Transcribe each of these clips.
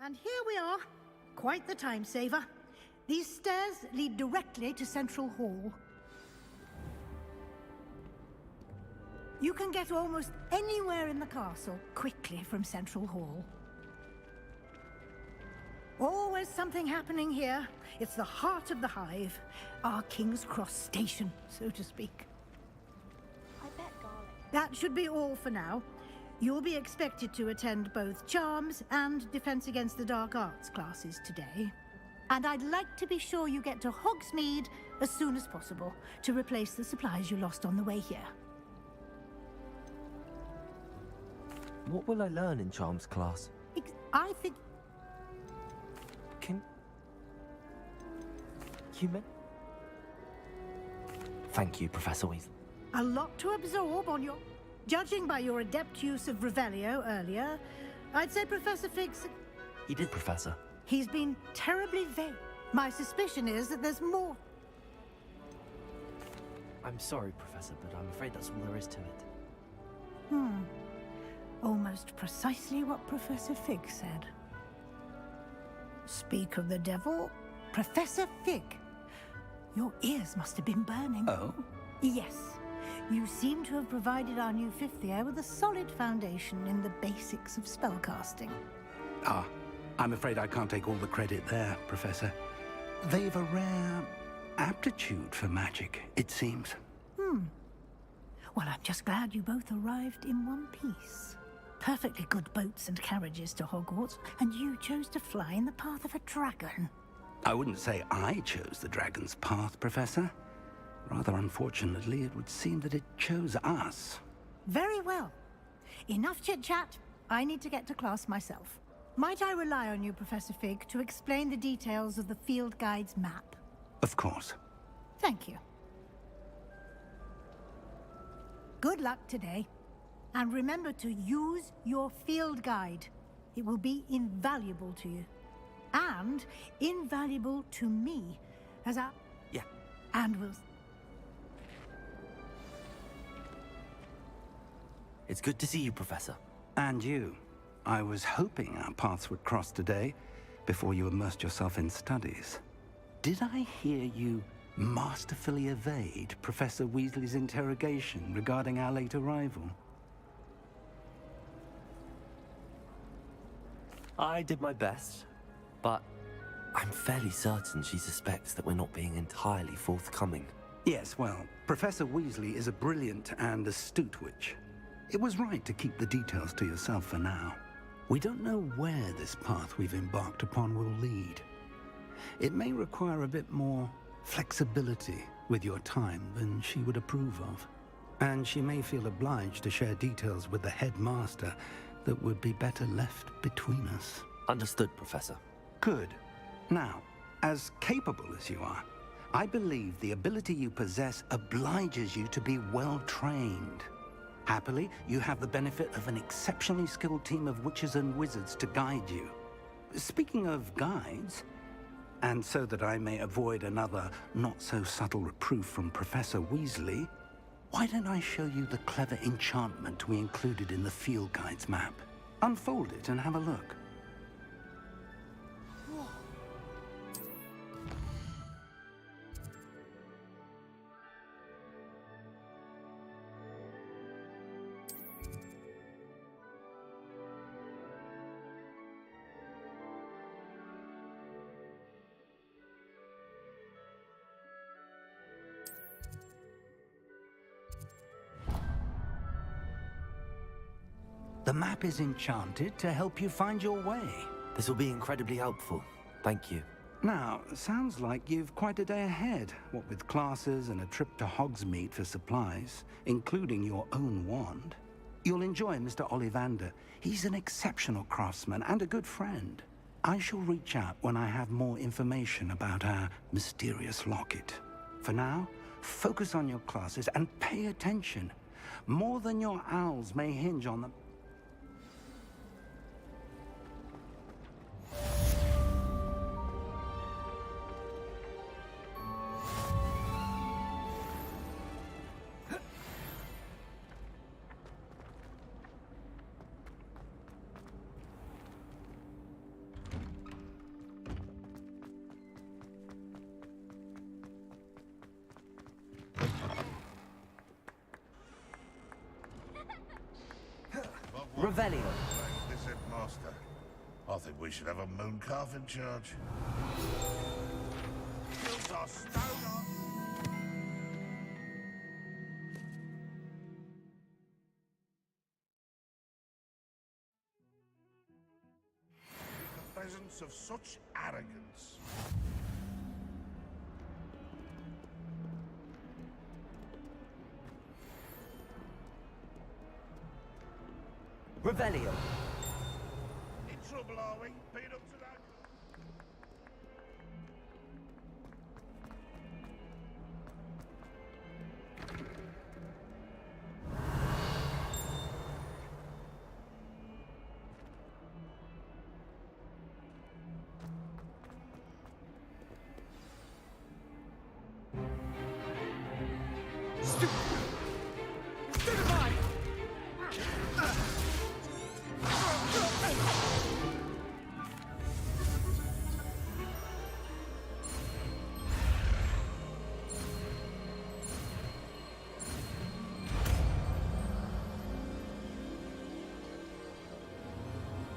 And here we are. Quite the time saver. These stairs lead directly to Central Hall. You can get almost anywhere in the castle quickly from Central Hall. Always something happening here. It's the heart of the Hive. Our King's Cross station, so to speak. I bet garlic. That should be all for now. You'll be expected to attend both Charms and Defense Against the Dark Arts classes today. And I'd like to be sure you get to Hogsmeade as soon as possible to replace the supplies you lost on the way here. What will I learn in Charms class? I think... Can... Human? Thank you, Professor Weasley. A lot to absorb on your... Judging by your adept use of Revelio earlier, I'd say Professor Fig's... He did, Professor. He's been terribly vague. My suspicion is that there's more. I'm sorry, Professor, but I'm afraid that's all there is to it. Almost precisely what Professor Fig said. Speak of the devil, Professor Fig. Your ears must have been burning. Oh? Yes. You seem to have provided our new fifth year with a solid foundation in the basics of spellcasting. Ah, I'm afraid I can't take all the credit there, Professor. They've a rare aptitude for magic, it seems. Well, I'm just glad you both arrived in one piece. Perfectly good boats and carriages to Hogwarts, and you chose to fly in the path of a dragon. I wouldn't say I chose the dragon's path, Professor. Rather unfortunately, it would seem that it chose us. Very well. Enough chit-chat. I need to get to class myself. Might I rely on you, Professor Fig, to explain the details of the field guide's map? Of course. Thank you. Good luck today. And remember to use your field guide. It will be invaluable to you. And invaluable to me, as I... Yeah. And will... It's good to see you, Professor. And you. I was hoping our paths would cross today, before you immersed yourself in studies. Did I hear you masterfully evade Professor Weasley's interrogation regarding our late arrival? I did my best, but I'm fairly certain she suspects that we're not being entirely forthcoming. Yes, well, Professor Weasley is a brilliant and astute witch. It was right to keep the details to yourself for now. We don't know where this path we've embarked upon will lead. It may require a bit more flexibility with your time than she would approve of. And she may feel obliged to share details with the headmaster that would be better left between us. Understood, Professor. Good. Now, as capable as you are, I believe the ability you possess obliges you to be well trained. Happily, you have the benefit of an exceptionally skilled team of witches and wizards to guide you. Speaking of guides, and so that I may avoid another not-so-subtle reproof from Professor Weasley, why don't I show you the clever enchantment we included in the field guide's map? Unfold it and have a look. The map is enchanted to help you find your way. This will be incredibly helpful. Thank you. Now, sounds like you've quite a day ahead, what with classes and a trip to Hogsmeade for supplies, including your own wand. You'll enjoy Mr. Ollivander. He's an exceptional craftsman and a good friend. I shall reach out when I have more information about our mysterious locket. For now, focus on your classes and pay attention. More than your owls may hinge on them. Revelio. Visit Master. I think we should have a moon calf in charge. Hills are stone on. The presence of such arrogance. Revelio. In trouble, are we? Been up to that?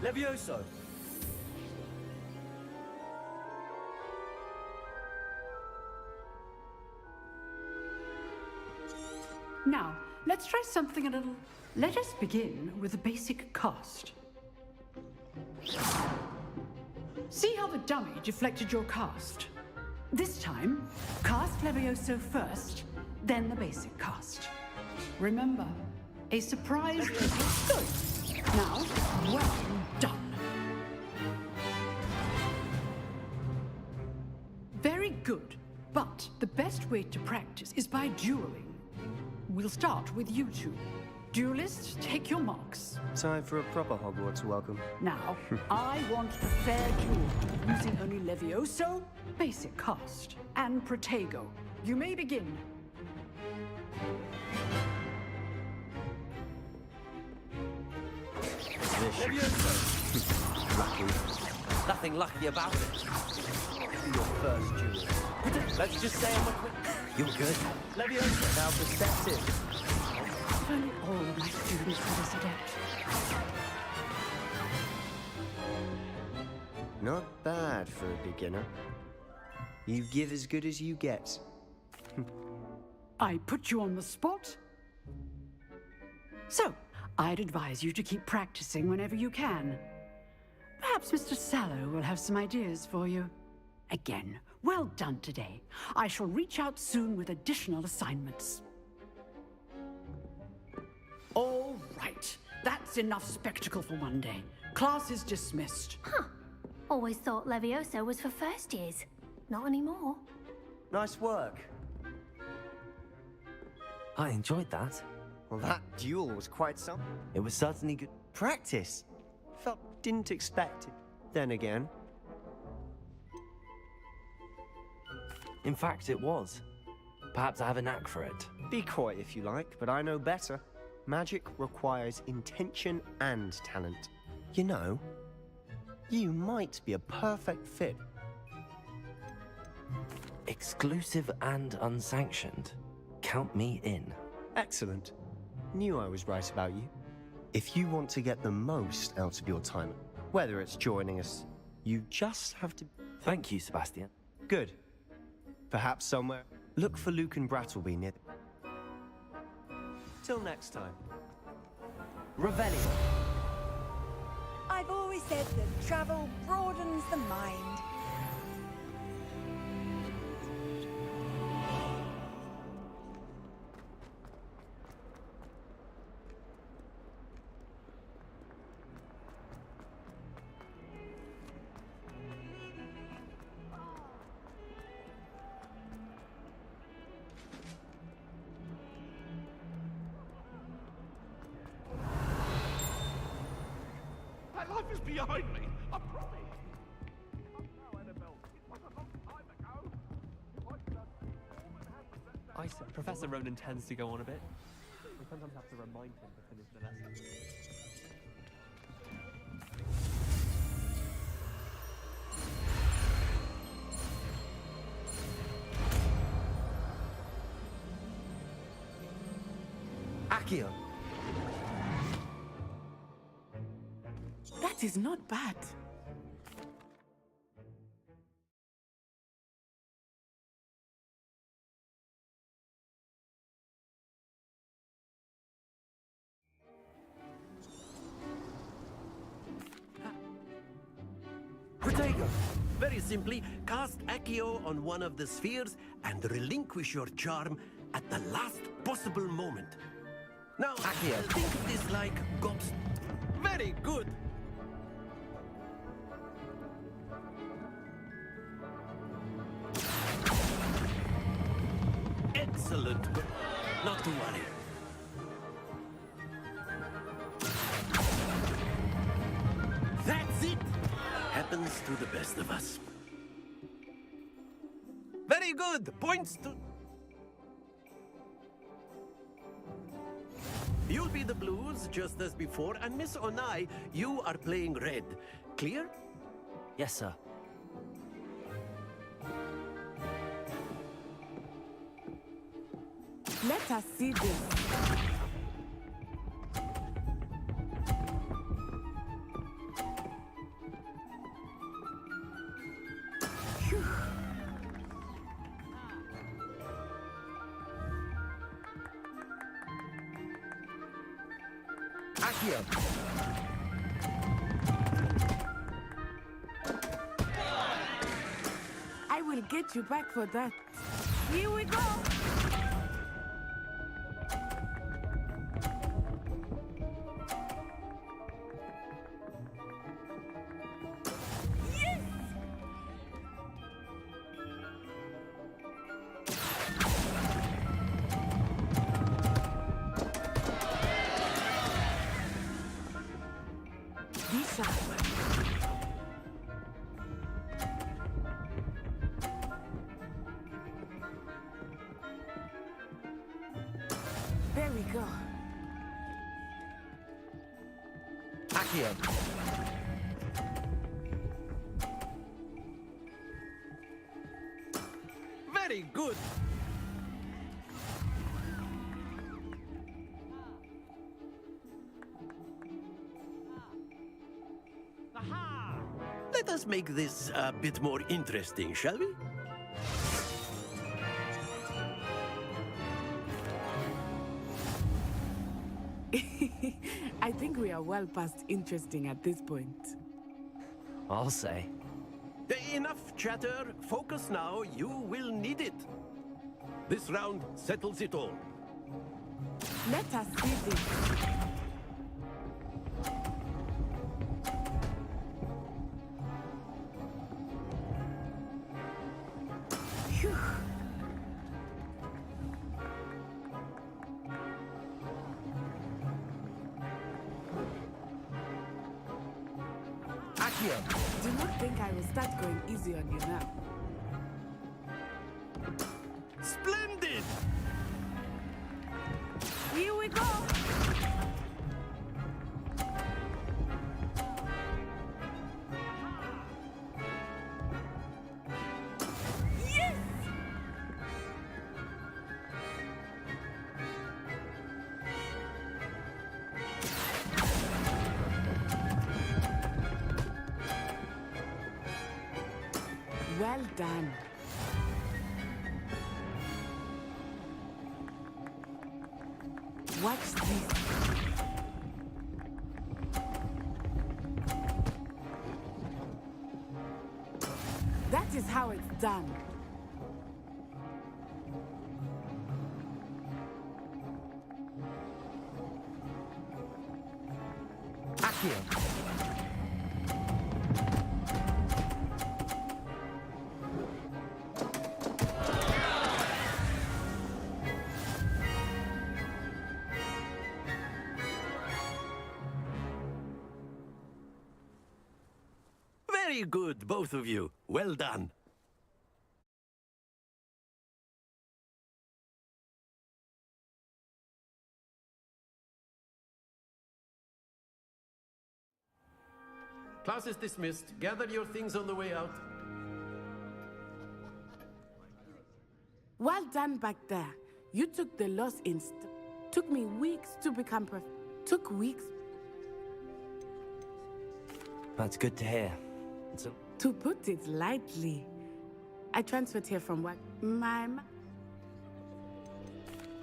Levioso. Now, let's try something a little... Let us begin with the basic cast. See how the dummy deflected your cast? This time, cast Levioso first, then the basic cast. Remember, a surprise is good. Now, well done. Very good, but the best way to practice is by dueling. We'll start with you two. Duelists, take your marks. Time for a proper Hogwarts welcome. Now, I want a fair duel, using only Levioso, basic cast, and Protego. You may begin. Levioso. Lucky. Nothing lucky about it. Your first duel. Let's just say I'm a quick... You're good. Leviosa, now perspective. If only all of my students were this adept. Not bad for a beginner. You give as good as you get. I put you on the spot. So, I'd advise you to keep practicing whenever you can. Perhaps Mr. Sallow will have some ideas for you. Again, well done today. I shall reach out soon with additional assignments. All right, that's enough spectacle for one day. Class is dismissed. Huh. Always thought Levioso was for first years. Not anymore. Nice work. I enjoyed that. Well, that duel was quite something. It was certainly good. Practice. Didn't expect it. Then again. In fact, it was. Perhaps I have a knack for it. Be coy if you like, but I know better. Magic requires intention and talent. You know, you might be a perfect fit. Exclusive and unsanctioned. Count me in. Excellent. Knew I was right about you. If you want to get the most out of your time, whether it's joining us, you just have to... Thank you, Sebastian. Good. Perhaps somewhere. Look for Luke and Brattleby near... Till next time. Revelio. I've always said that travel broadens the mind. That life is behind me, I promise. Now, Annabelle, it was a long time ago. I could have all that happened. Professor Ronan tends to go on a bit. We sometimes have to remind him to finish the lesson. Accio. That is not bad. Protego, very simply, cast Accio on one of the spheres and relinquish your charm at the last possible moment. Now, Accio. think of this like gobs. Very good. Excellent. Not to worry. That's it. Happens to the best of us. Very good. Points to... You'll be the blues, just as before, and Miss Onai, you are playing red. Clear? Yes, sir. Let us see this. Phew. Accio. I will get you back for that. Here we go. Be sharp. There we go. Accio. Very good. Let us make this a bit more interesting, shall we? I think we are well past interesting at this point. I'll say. Enough chatter. Focus now. You will need it. This round settles it all. Let us see this. Phew. Accio. Do not think I will start going easy on you now. Splendid! Here we go. Yes! Well done. Watch this. That is how it's done. Accio. Very good, both of you. Well done. Class is dismissed. Gather your things on the way out. Well done back there. You took the loss Took me weeks to become Took weeks. That's good to hear. It's a... To put it lightly, I transferred here from work.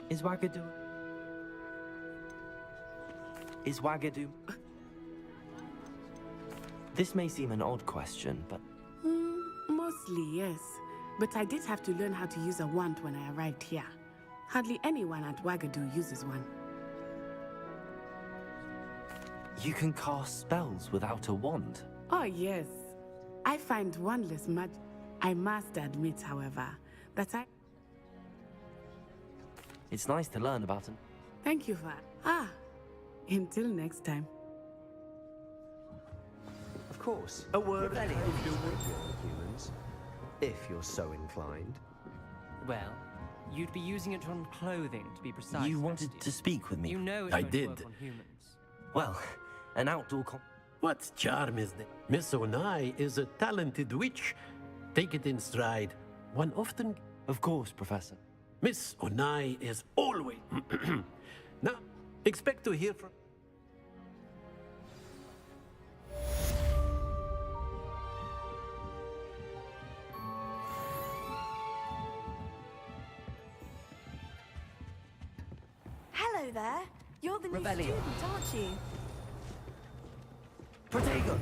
Is Wagadu... Is Wagadu... This may seem an odd question, but... Mostly, yes. But I did have to learn how to use a wand when I arrived here. Hardly anyone at Wagadu uses one. You can cast spells without a wand? Oh, yes. I find wandless magic. I must admit, however, that I... It's nice to learn about them. Thank you for... until next time. Of course. A word. If you're with the other humans, if you're so inclined. Well, you'd be using it on clothing, to be precise. You wanted to speak with me? You know it I won't did. work on humans. Well, an outdoor What charm is that? Miss Onai is a talented witch. Take it in stride. One often... Of course, Professor. Miss Onai is always... Now, expect to hear from... Hello there. You're the new Rebellion. student, aren't you? Protego!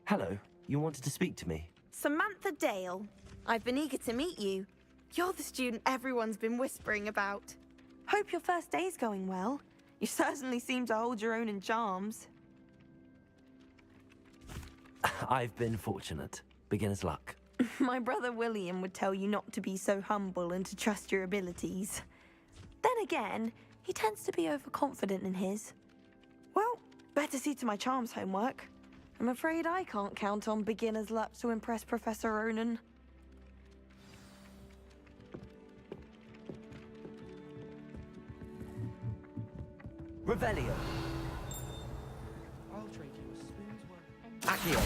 Hello, you wanted to speak to me? Samantha Dale. I've been eager to meet you. You're the student everyone's been whispering about. Hope your first day's going well. You certainly seem to hold your own in charms. I've been fortunate. Beginner's luck. My brother William would tell you not to be so humble and to trust your abilities. Then again, he tends to be overconfident in his. Well, better see to my charms homework. I'm afraid I can't count on beginner's luck to impress Professor Ronan. Revelio. I'll trade you a spoon's worth. Accio.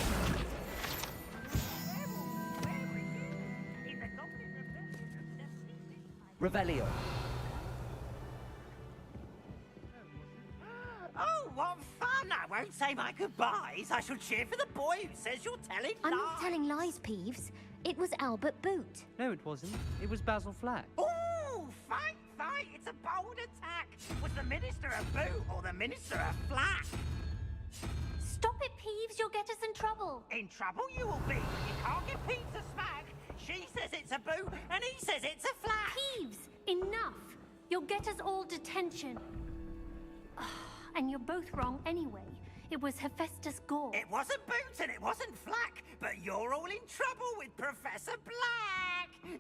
Revelio. Oh, what fun! I won't say my goodbyes. I shall cheer for the boy who says you're telling I'm lies. not telling lies, Peeves. It was Albert Boot. No, it wasn't. It was Basil Flack. Oh, fight, fight! It's a bold attack. Was the Minister a boot or the Minister a flack? Stop it, Peeves. You'll get us in trouble. In trouble you will be. You can't give Pete a smack. She says it's a boot and he says it's a flack. Peeves, enough. You'll get us all detention. And you're both wrong anyway. It was Hephaestus Gore. It wasn't boot and it wasn't flack, but you're all in trouble with Professor Black.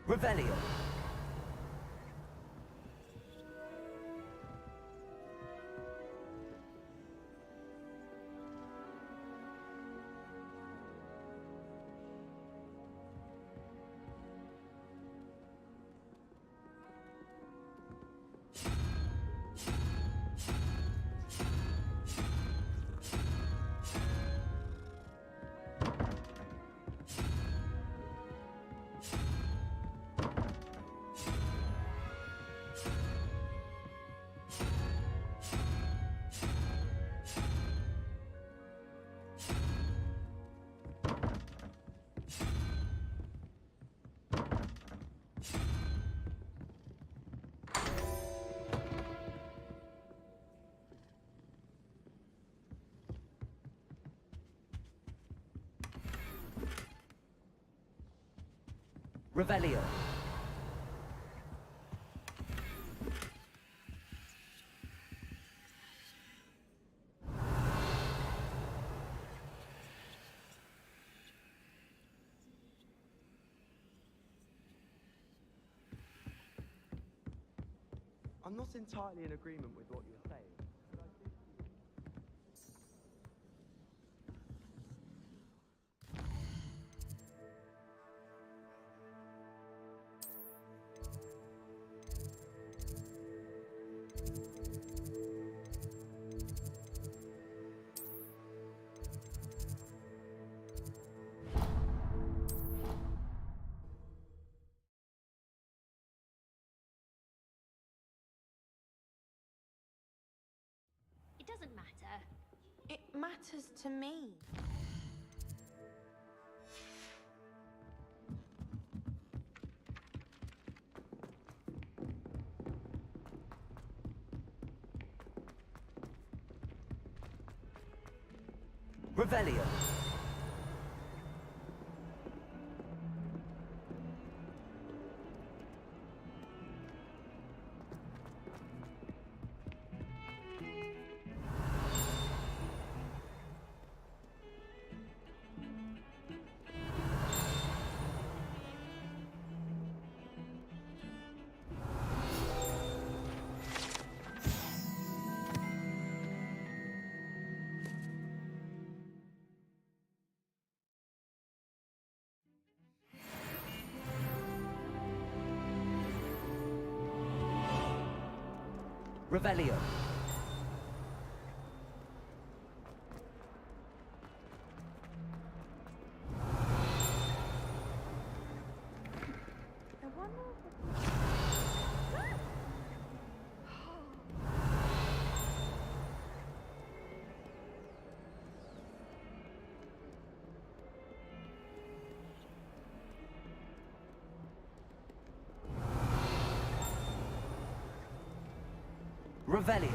Revelio. Revelio. I'm not entirely in agreement with what you're saying. But I think It doesn't matter. It matters to me. Revelio. Revelio. Revelio.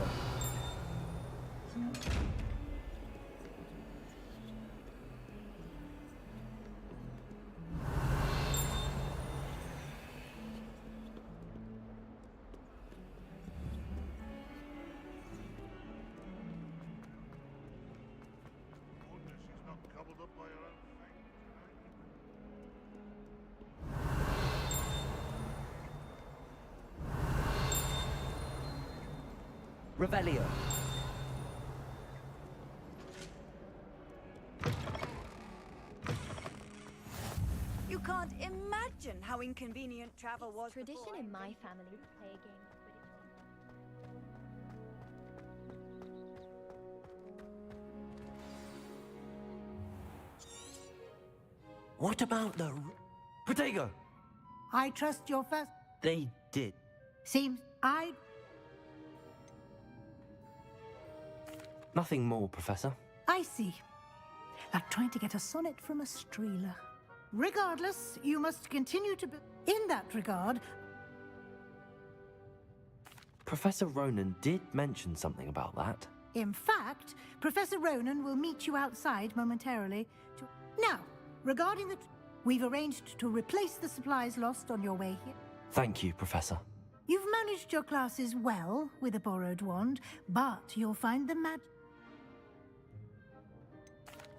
Wonder she's not gobbled up by her own fate tonight. Revelio. You can't imagine how inconvenient travel was Tradition before. in my family to play a game of Quidditch. What about the... Protego! I trust your first... They did. Seems I... Nothing more, Professor. I see. Like trying to get a sonnet from a streeler. Regardless, you must continue to be... In that regard... Professor Ronan did mention something about that. In fact, Professor Ronan will meet you outside momentarily to... Now, regarding the... We've arranged to replace the supplies lost on your way here. Thank you, Professor. You've managed your classes well with a borrowed wand, but you'll find the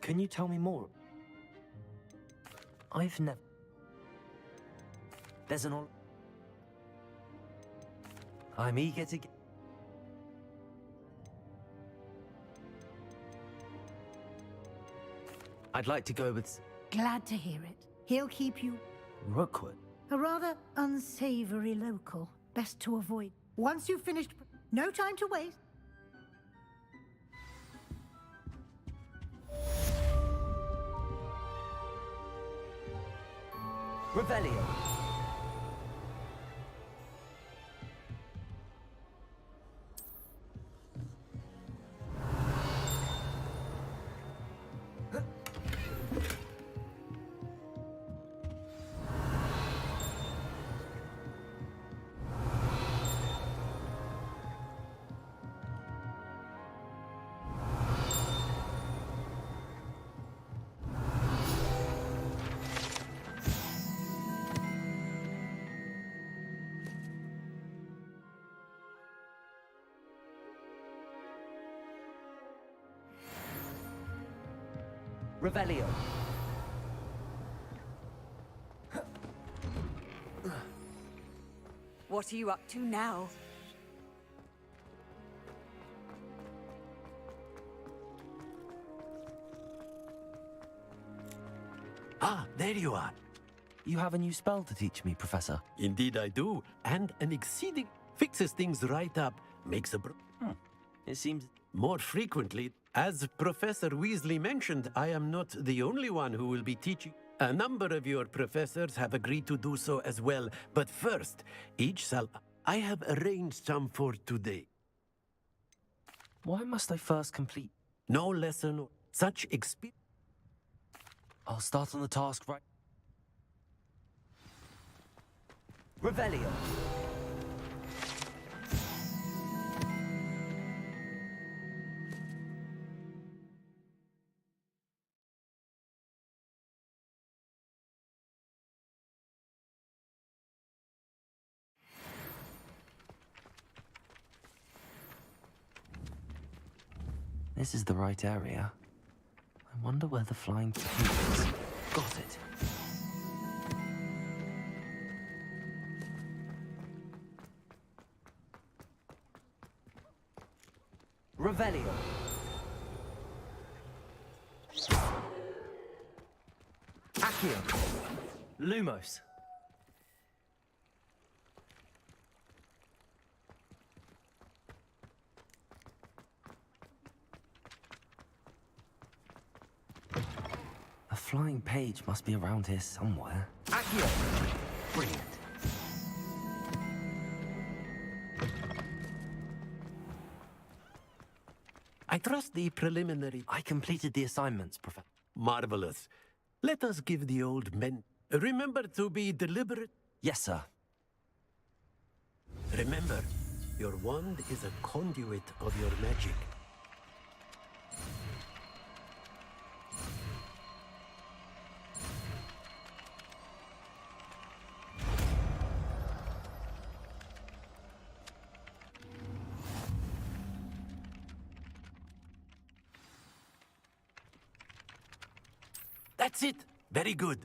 Can you tell me more? I've never... There's an I'm eager to get... I'd like to go with... Glad to hear it. He'll keep you Rookwood. a rather unsavory local. Best to avoid. Once you've finished... No time to waste. Revelio. Revelio. What are you up to now? Ah, there you are. You have a new spell to teach me, Professor. Indeed I do. And an exceeding... Fixes things right up. Makes a... It seems... More frequently, as Professor Weasley mentioned, I am not the only one who will be teaching. A number of your professors have agreed to do so as well. But first, each shall... I have arranged some for today. Why must I first complete? No lesson, such experience. I'll start on the task right... Revelio. This is the right area. I wonder where the flying key is. Got it. Revelio. Accio. Lumos. A flying page must be around here somewhere. Accio. Brilliant. I trust the preliminary... I completed the assignments, Professor. Marvelous. Let us give the old men... Remember to be deliberate. Yes, sir. Remember, your wand is a conduit of your magic. That's it! Very good.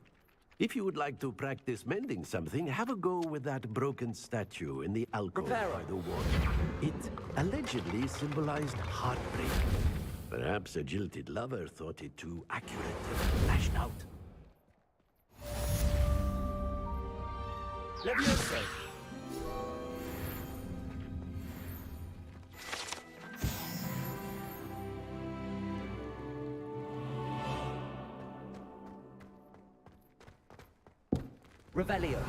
If you would like to practice mending something, have a go with that broken statue in the alcove by the water. It allegedly symbolized heartbreak. Perhaps a jilted lover thought it too accurate and lashed out. Levioso. Revelio.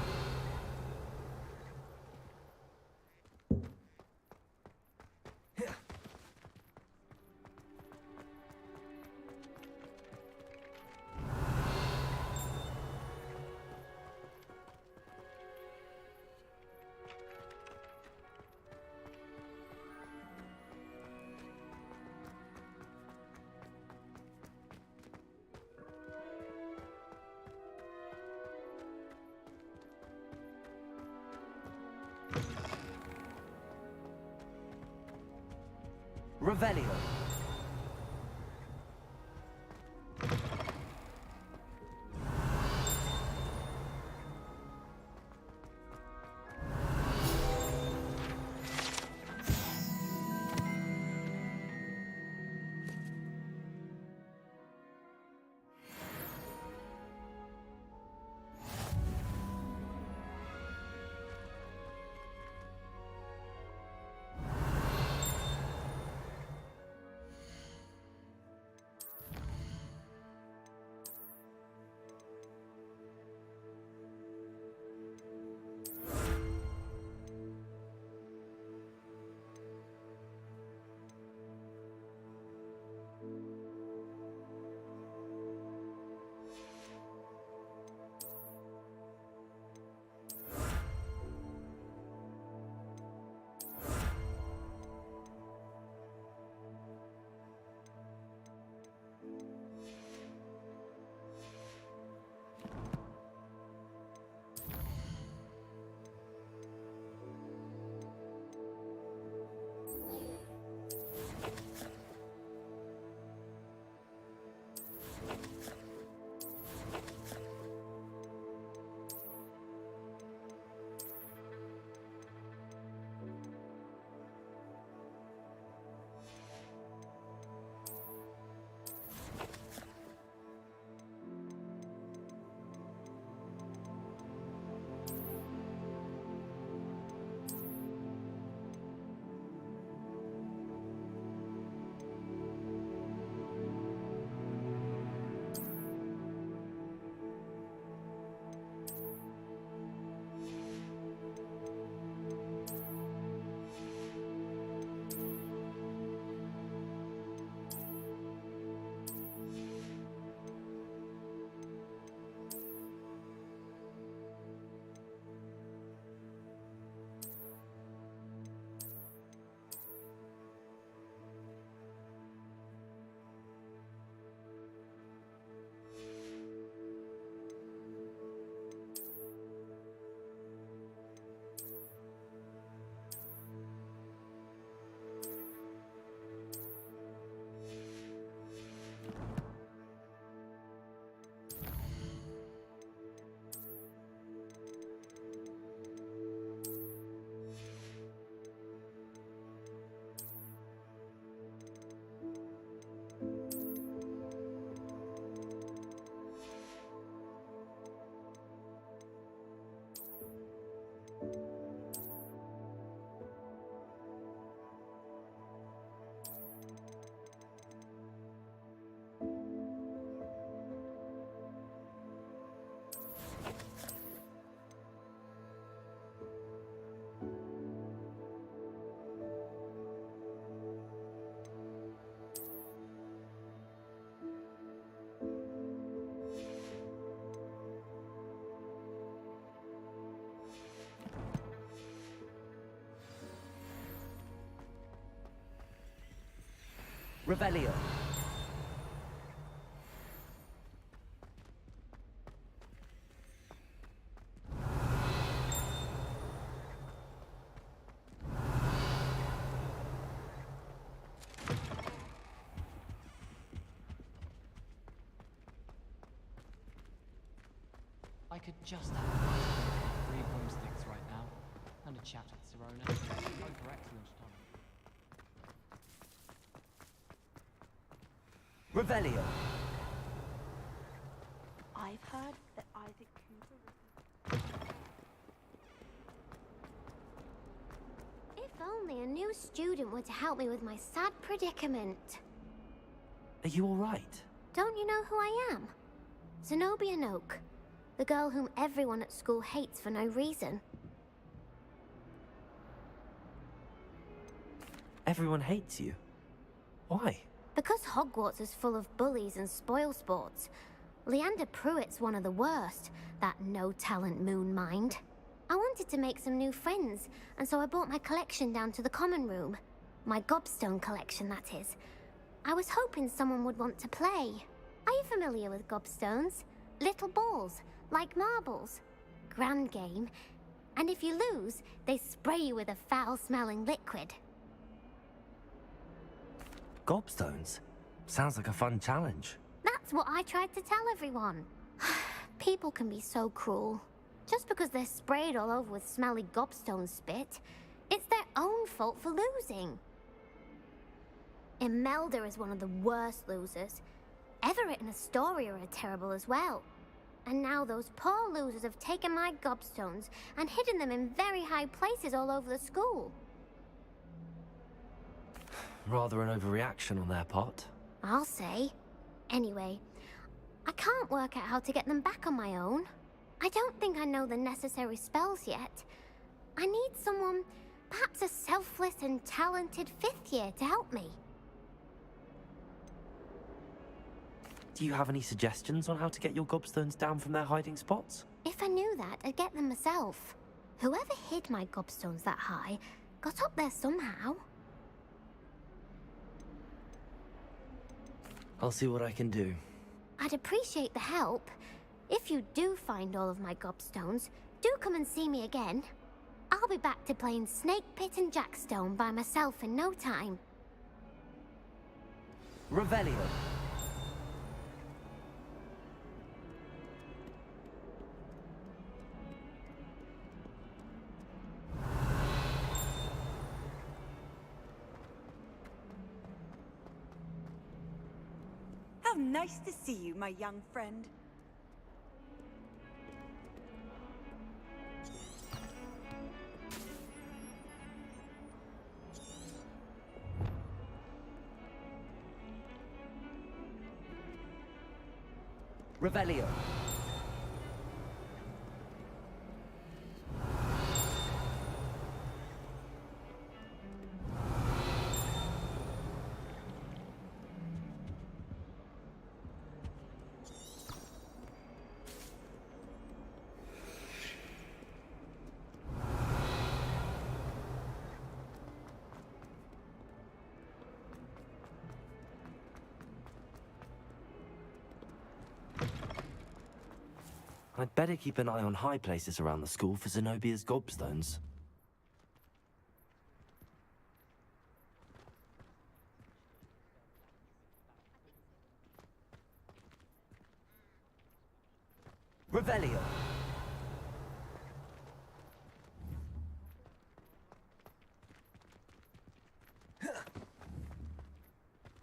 Revelio. Revelio. I could just have a bite of 3 broomsticks right now, and a chat with Serona. Time for excellent time. Revelio. I've heard that Isaac Cooper... If only a new student were to help me with my sad predicament. Are you all right? Don't you know who I am? Zenobia Noak, the girl whom everyone at school hates for no reason. Everyone hates you. Why? Because Hogwarts is full of bullies and spoilsports. Leander Pruitt's one of the worst, that no-talent moon mind. I wanted to make some new friends, and so I brought my collection down to the common room. My gobstone collection, that is. I was hoping someone would want to play. Are you familiar with gobstones? Little balls, like marbles. Grand game. And if you lose, they spray you with a foul-smelling liquid. Gobstones? Sounds like a fun challenge. That's what I tried to tell everyone. People can be so cruel. Just because they're sprayed all over with smelly gobstone spit, it's their own fault for losing. Imelda is one of the worst losers. Everett and Astoria are terrible as well. And now those poor losers have taken my gobstones and hidden them in very high places all over the school. Rather an overreaction on their part. I'll say. Anyway, I can't work out how to get them back on my own. I don't think I know the necessary spells yet. I need someone, perhaps a selfless and talented 5th year to help me. Do you have any suggestions on how to get your gobstones down from their hiding spots? If I knew that, I'd get them myself. Whoever hid my gobstones that high got up there somehow. I'll see what I can do. I'd appreciate the help. If you do find all of my gobstones, do come and see me again. I'll be back to playing Snake Pit and Jackstone by myself in no time. Revelio. How nice to see you, my young friend. Revelio. I'd better keep an eye on high places around the school for Zenobia's gobstones. Revelio.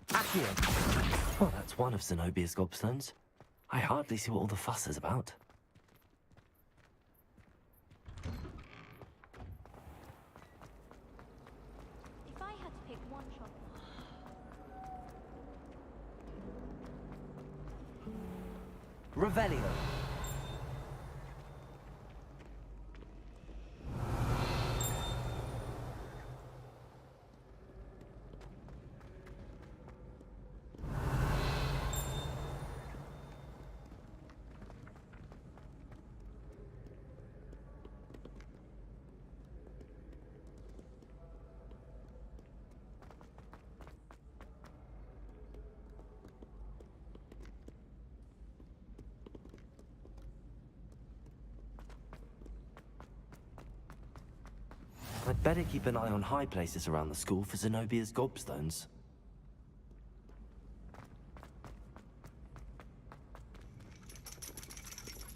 Accio. Well, that's one of Zenobia's gobstones. I hardly see what all the fuss is about. If I had to pick one shot... Revelio. I'd better keep an eye on high places around the school for Zenobia's gobstones.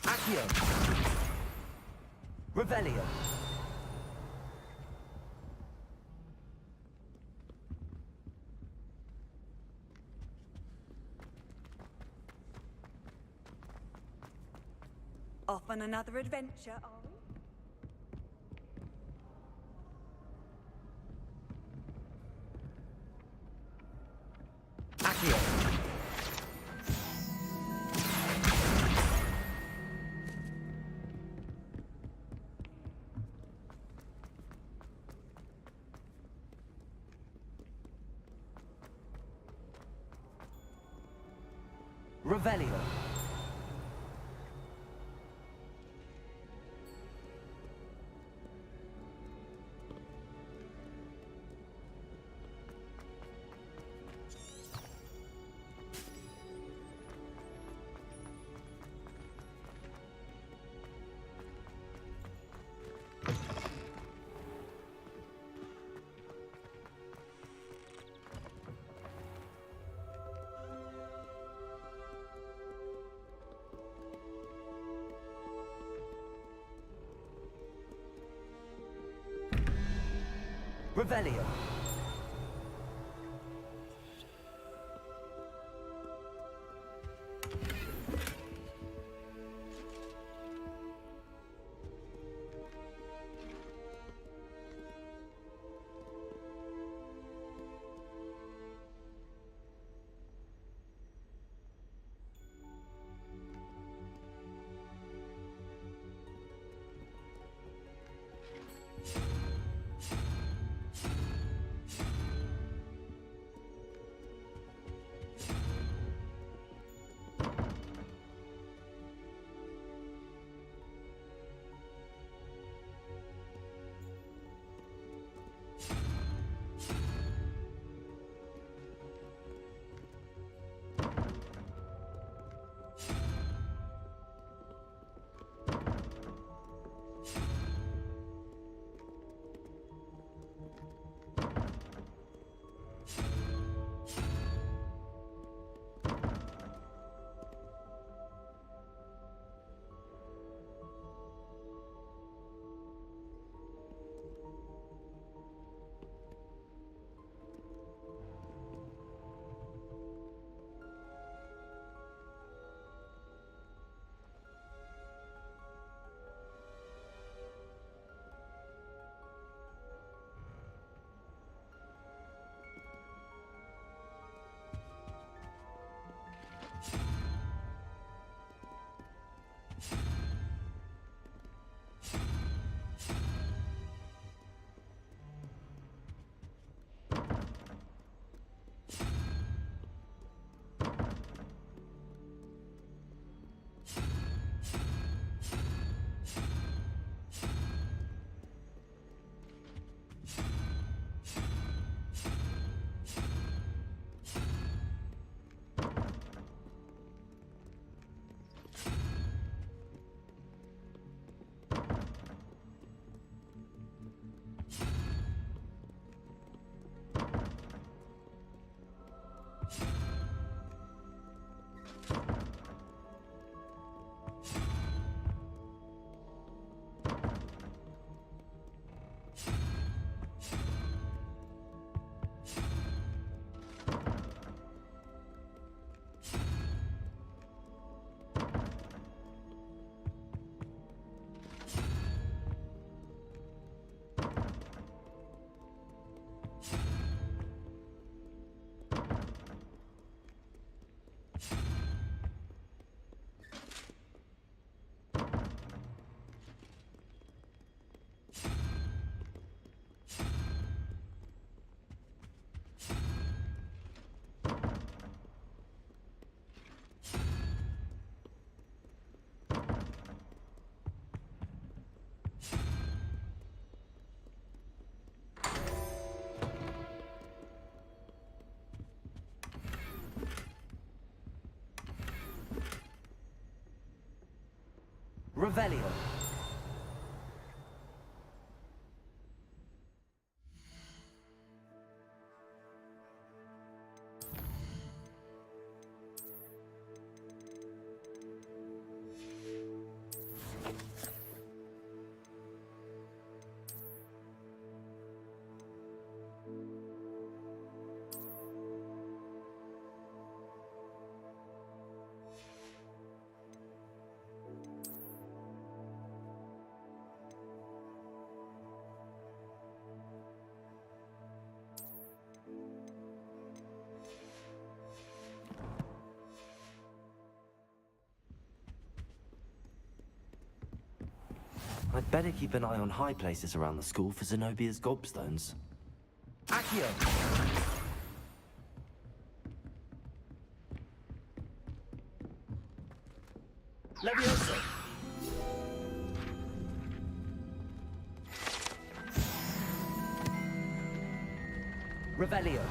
Accio! Revelio! Off on another adventure, are we? Accio! Revelio! Revelio! Revelio. I'd better keep an eye on high places around the school for Zenobia's gobstones. Accio! Levioso! Revelio!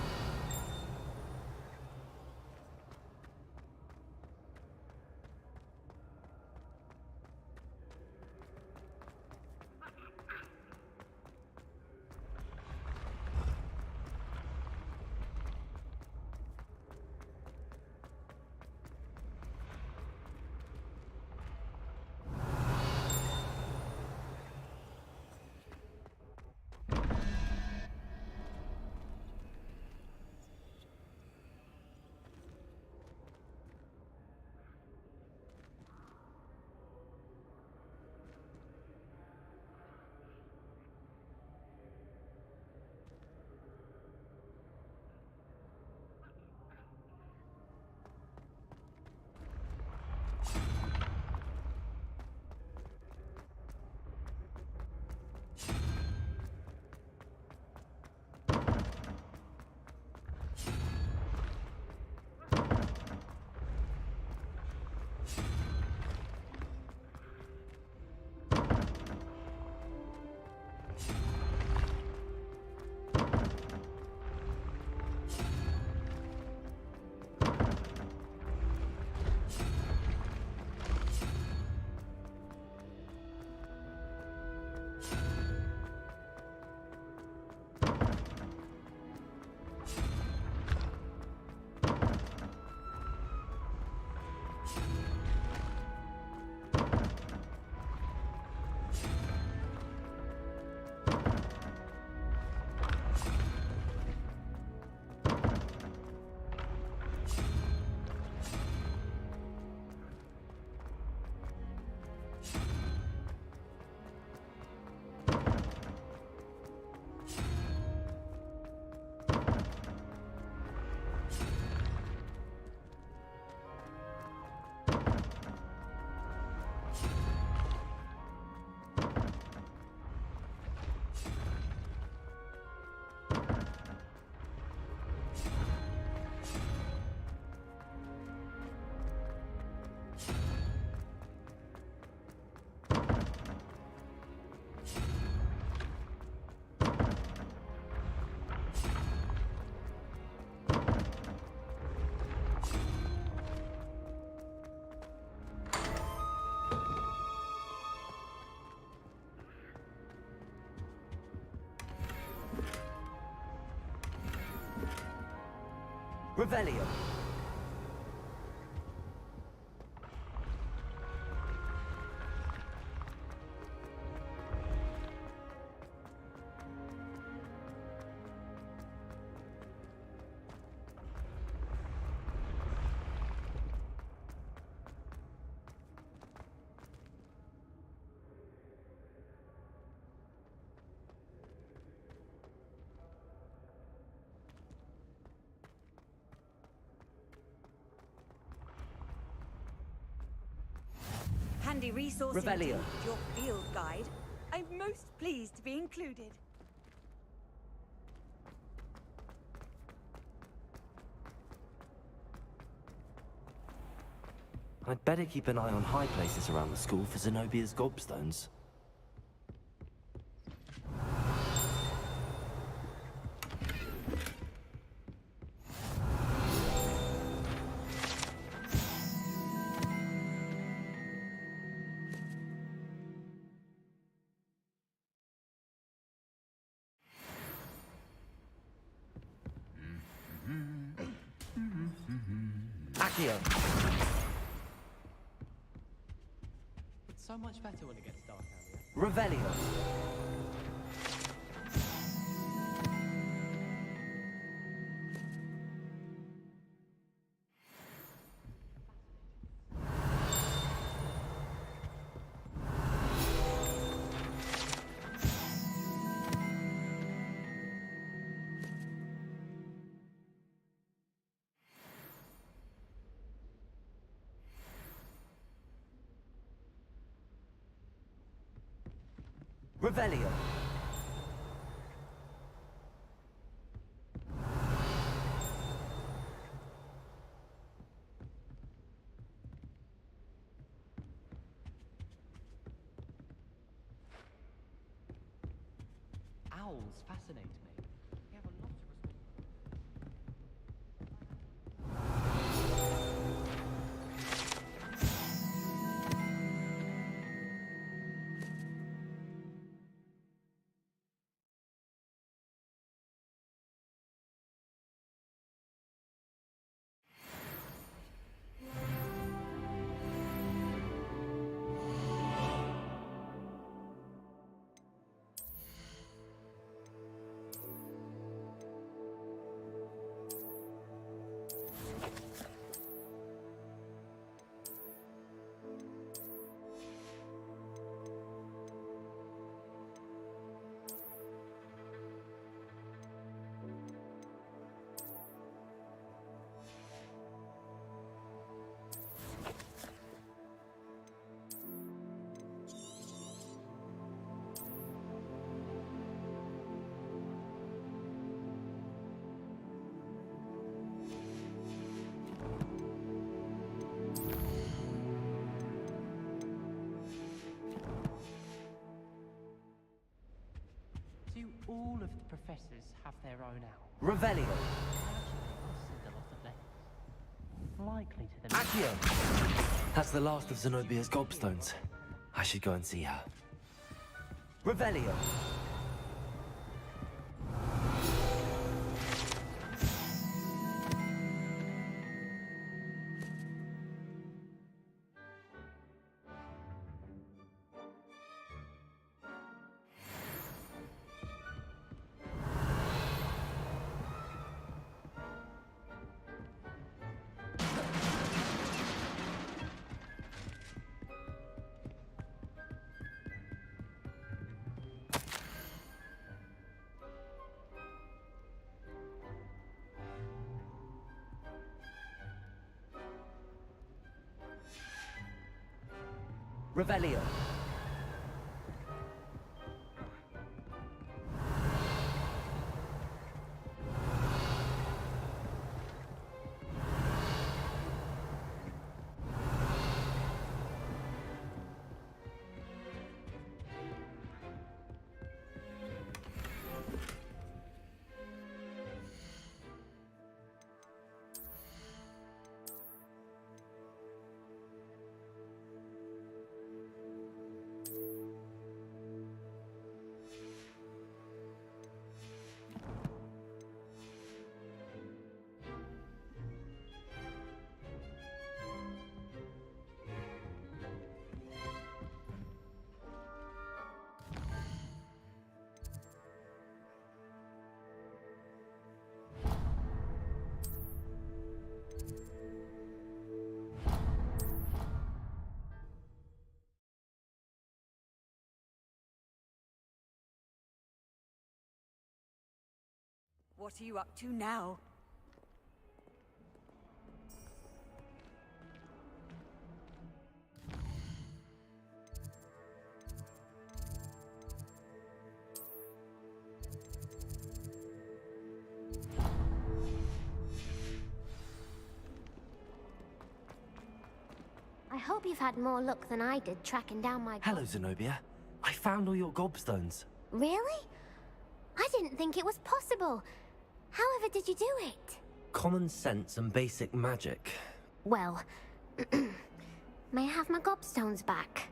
Revelio. Handy resource Revelio. indeed, your field guide. I'm most pleased to be included. I'd better keep an eye on high places around the school for Zenobia's gobstones. Accio. It's so much better when it gets dark out here. Revelio. Revelio. Owls fascinate me. They have a lot of Do all of the professors have their own owl? Revelio. Likely to the Accio. That's the last of Zenobia's gobstones. I should go and see her. Revelio. Revelio. What are you up to now? I hope you've had more luck than I did tracking down my... Hello, Zenobia. I found all your gobstones. Really? I didn't think it was possible. However did you do it? Common sense and basic magic. Well, may I have my gobstones back?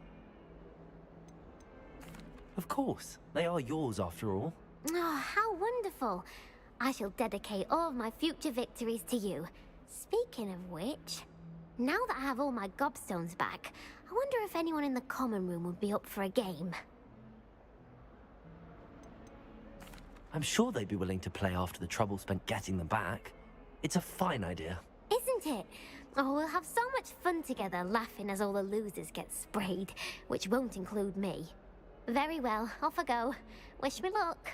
Of course. They are yours after all. Oh, how wonderful. I shall dedicate all of my future victories to you. Speaking of which, now that I have all my gobstones back, I wonder if anyone in the common room would be up for a game. I'm sure they'd be willing to play after the trouble spent getting them back. It's a fine idea. Isn't it? Oh, we'll have so much fun together, laughing as all the losers get sprayed, which won't include me. Very well, off I go. Wish me luck.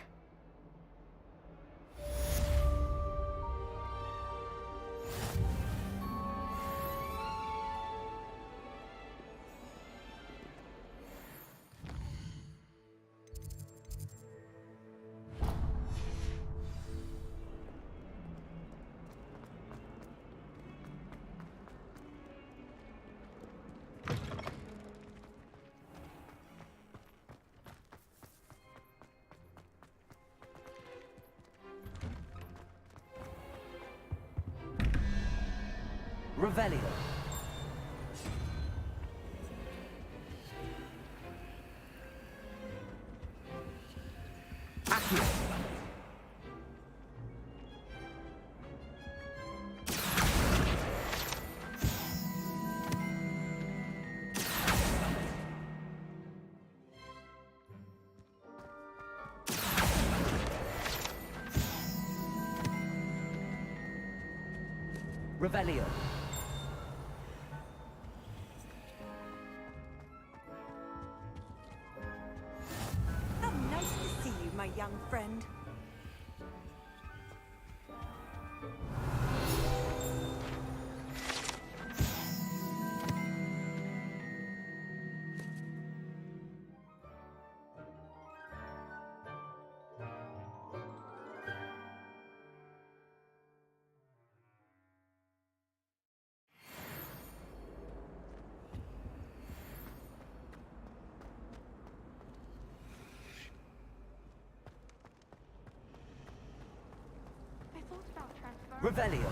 Revelio. Accio. Revelio. How nice to see you, my young friend. Revelio.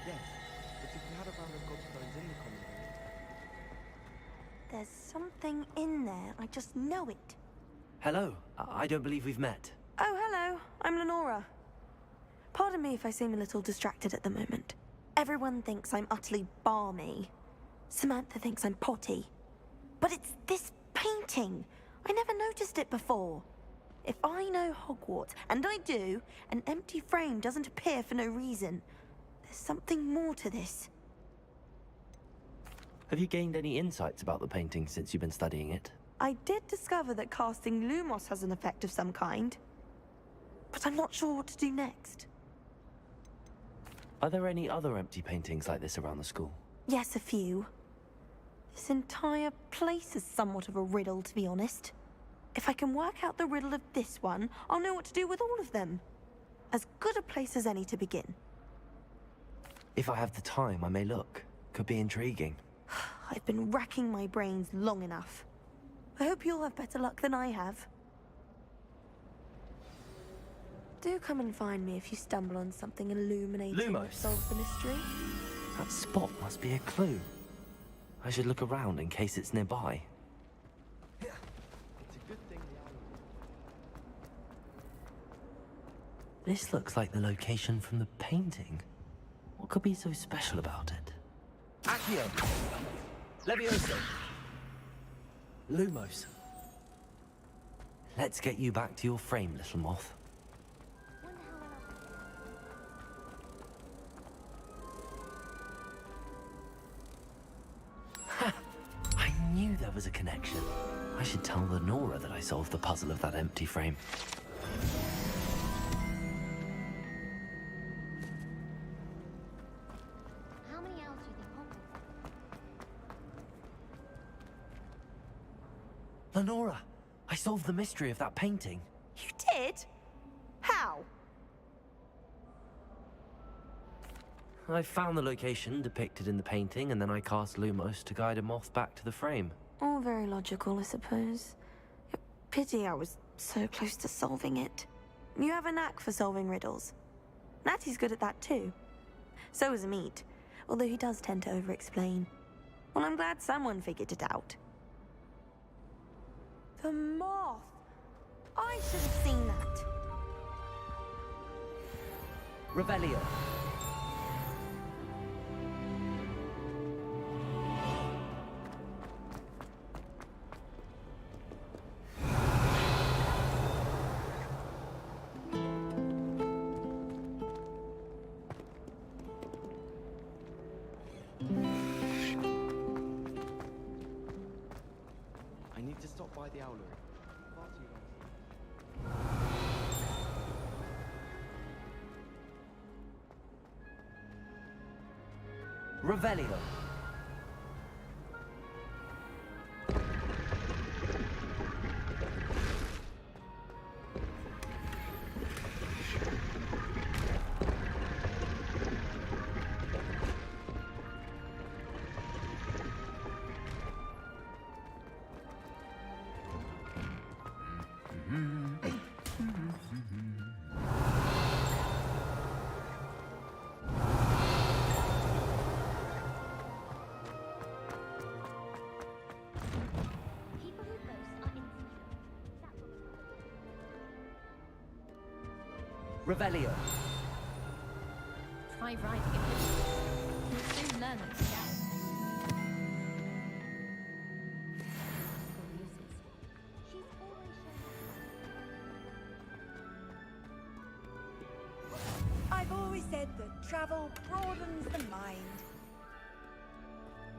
Yes, but if we had a round of Godstones in the common room... There's something in there. I just know it. Hello. I don't believe we've met. Oh, hello. I'm Lenora. Pardon me if I seem a little distracted at the moment. Everyone thinks I'm utterly balmy. Samantha thinks I'm potty. But it's this painting. I never noticed it before. If I know Hogwarts, and I do, an empty frame doesn't appear for no reason. There's something more to this. Have you gained any insights about the painting since you've been studying it? I did discover that casting Lumos has an effect of some kind. But I'm not sure what to do next. Are there any other empty paintings like this around the school? Yes, a few. This entire place is somewhat of a riddle, to be honest. If I can work out the riddle of this one, I'll know what to do with all of them. As good a place as any to begin. If I have the time, I may look. Could be intriguing. I've been racking my brains long enough. I hope you'll have better luck than I have. Do come and find me if you stumble on something illuminating that Lumos. solves the mystery. That spot must be a clue. I should look around in case it's nearby. It's a good thing the owl... This looks like the location from the painting. What could be so special about it? Accio. Levioso. Lumos. Let's get you back to your frame, little moth. I knew there was a connection. I should tell Lenora that I solved the puzzle of that empty frame. How many owls do you think Hogwarts? Lenora, I solved the mystery of that painting. You did? How? I found the location depicted in the painting, and then I cast Lumos to guide a moth back to the frame. All very logical, I suppose. Pity I was so close to solving it. You have a knack for solving riddles. Natty's good at that too. So is Amit, although he does tend to over-explain. Well, I'm glad someone figured it out. The moth! I should have seen that. Revelio. I need to stop by the owlery. Far too long. Revelio. Revelio. Try riding it. You'll soon learn that scout. I've always said that travel broadens the mind.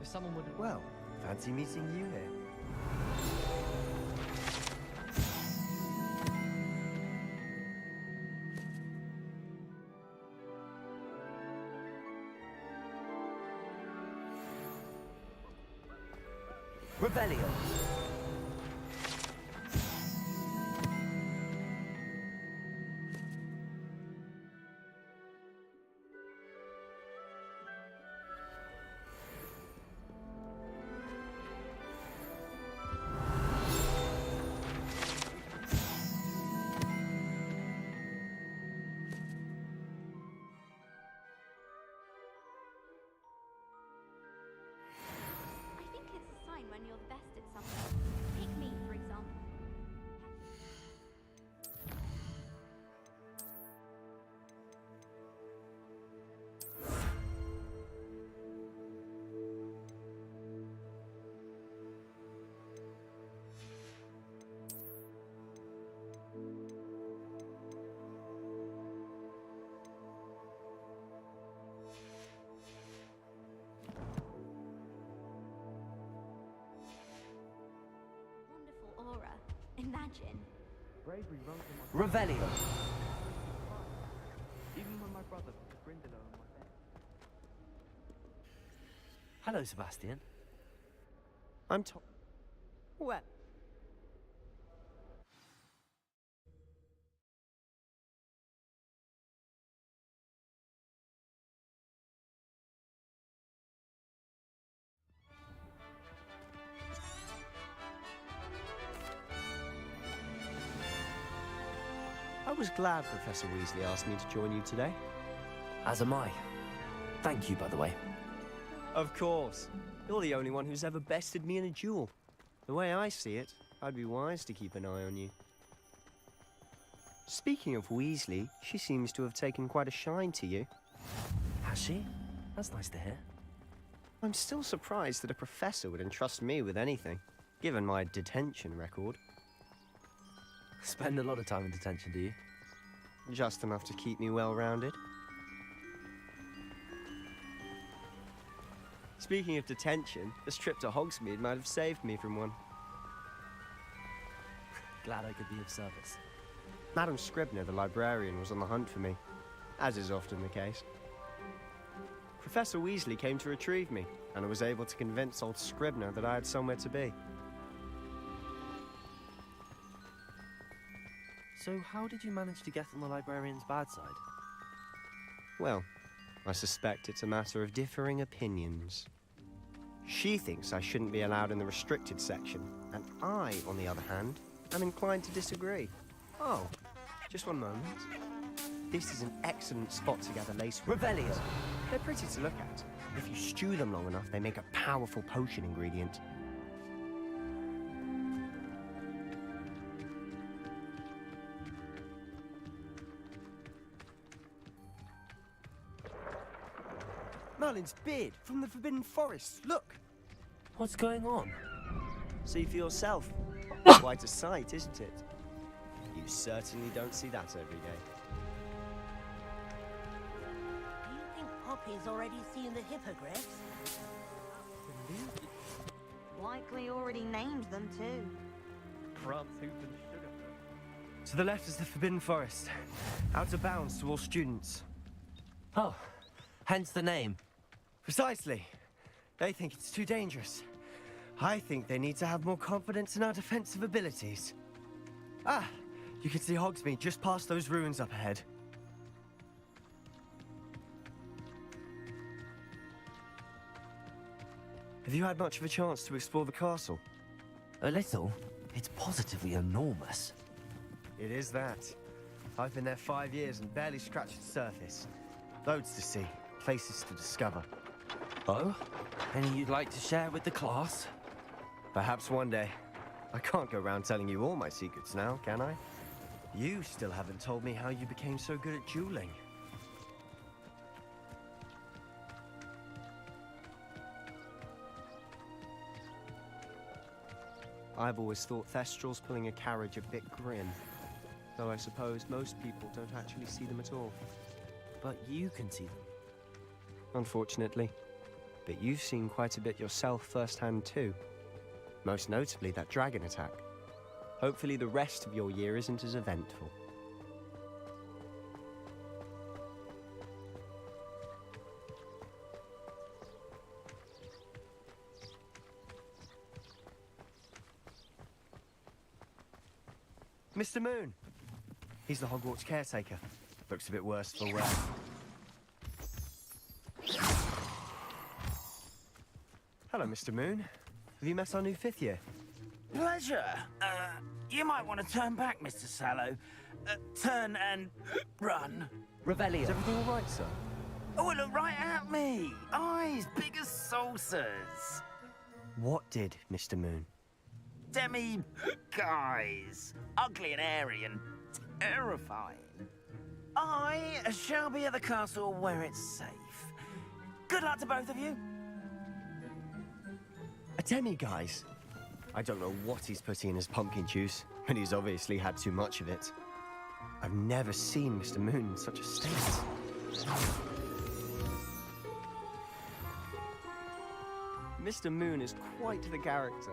If someone would... Well, fancy meeting you here. Revelio. I think it's a sign when you're the best at something. Take me, for example. Wonderful aura. Imagine. Bravery runs in my Revelio. Even when my brother put the Grindalo on my bed. Hello, Sebastian. I'm Well. I was glad Professor Weasley asked me to join you today. As am I. Thank you, by the way. Of course. You're the only one who's ever bested me in a duel. The way I see it, I'd be wise to keep an eye on you. Speaking of Weasley, she seems to have taken quite a shine to you. Has she? That's nice to hear. I'm still surprised that a professor would entrust me with anything, given my detention record. Spend a lot of time in detention, do you? Just enough to keep me well-rounded. Speaking of detention, this trip to Hogsmeade might have saved me from one. Glad I could be of service. Madam Scribner, the librarian, was on the hunt for me, as is often the case. Professor Weasley came to retrieve me, and I was able to convince old Scribner that I had somewhere to be. So how did you manage to get on the librarian's bad side? Well, I suspect it's a matter of differing opinions. She thinks I shouldn't be allowed in the restricted section, and I, on the other hand, am inclined to disagree. Oh, just one moment. This is an excellent spot to gather lace Revelio. They're pretty to look at. If you stew them long enough, they make a powerful potion ingredient. Merlin's beard from the Forbidden Forest. Look! What's going on? See for yourself. Quite a sight, isn't it? You certainly don't see that every day. Do you think Poppy's already seen the hippogriffs? Likely already named them too. Crabs, hoof and sugar. To the left is the Forbidden Forest. Out of bounds to all students. Oh, hence the name. Precisely. They think it's too dangerous. I think they need to have more confidence in our defensive abilities. Ah, you can see Hogsmeade just past those ruins up ahead. Have you had much of a chance to explore the castle? A little. It's positively enormous. It is that. I've been there 5 years and barely scratched the surface. Loads to see, places to discover. Oh? Any you'd like to share with the class? Perhaps one day. I can't go around telling you all my secrets now, can I? You still haven't told me how you became so good at dueling. I've always thought Thestrals pulling a carriage a bit grim, though I suppose most people don't actually see them at all. But you can see them. Unfortunately. But you've seen quite a bit yourself firsthand too. Most notably that dragon attack. Hopefully the rest of your year isn't as eventful. Mr. Moon! He's the Hogwarts caretaker. Looks a bit worse for wear. Hello, Mr. Moon. Have you met our new 5th year? Pleasure. You might want to turn back, Mr. Sallow. Turn and run. Revelio. Is everything all right, sir? Oh, look right at me. Eyes big as saucers. What did, Mr. Moon? Demi guys. Ugly and airy and terrifying. I shall be at the castle where it's safe. Good luck to both of you. A demi-guise? I don't know what he's putting in his pumpkin juice, but he's obviously had too much of it. I've never seen Mr. Moon in such a state. Mr. Moon is quite the character.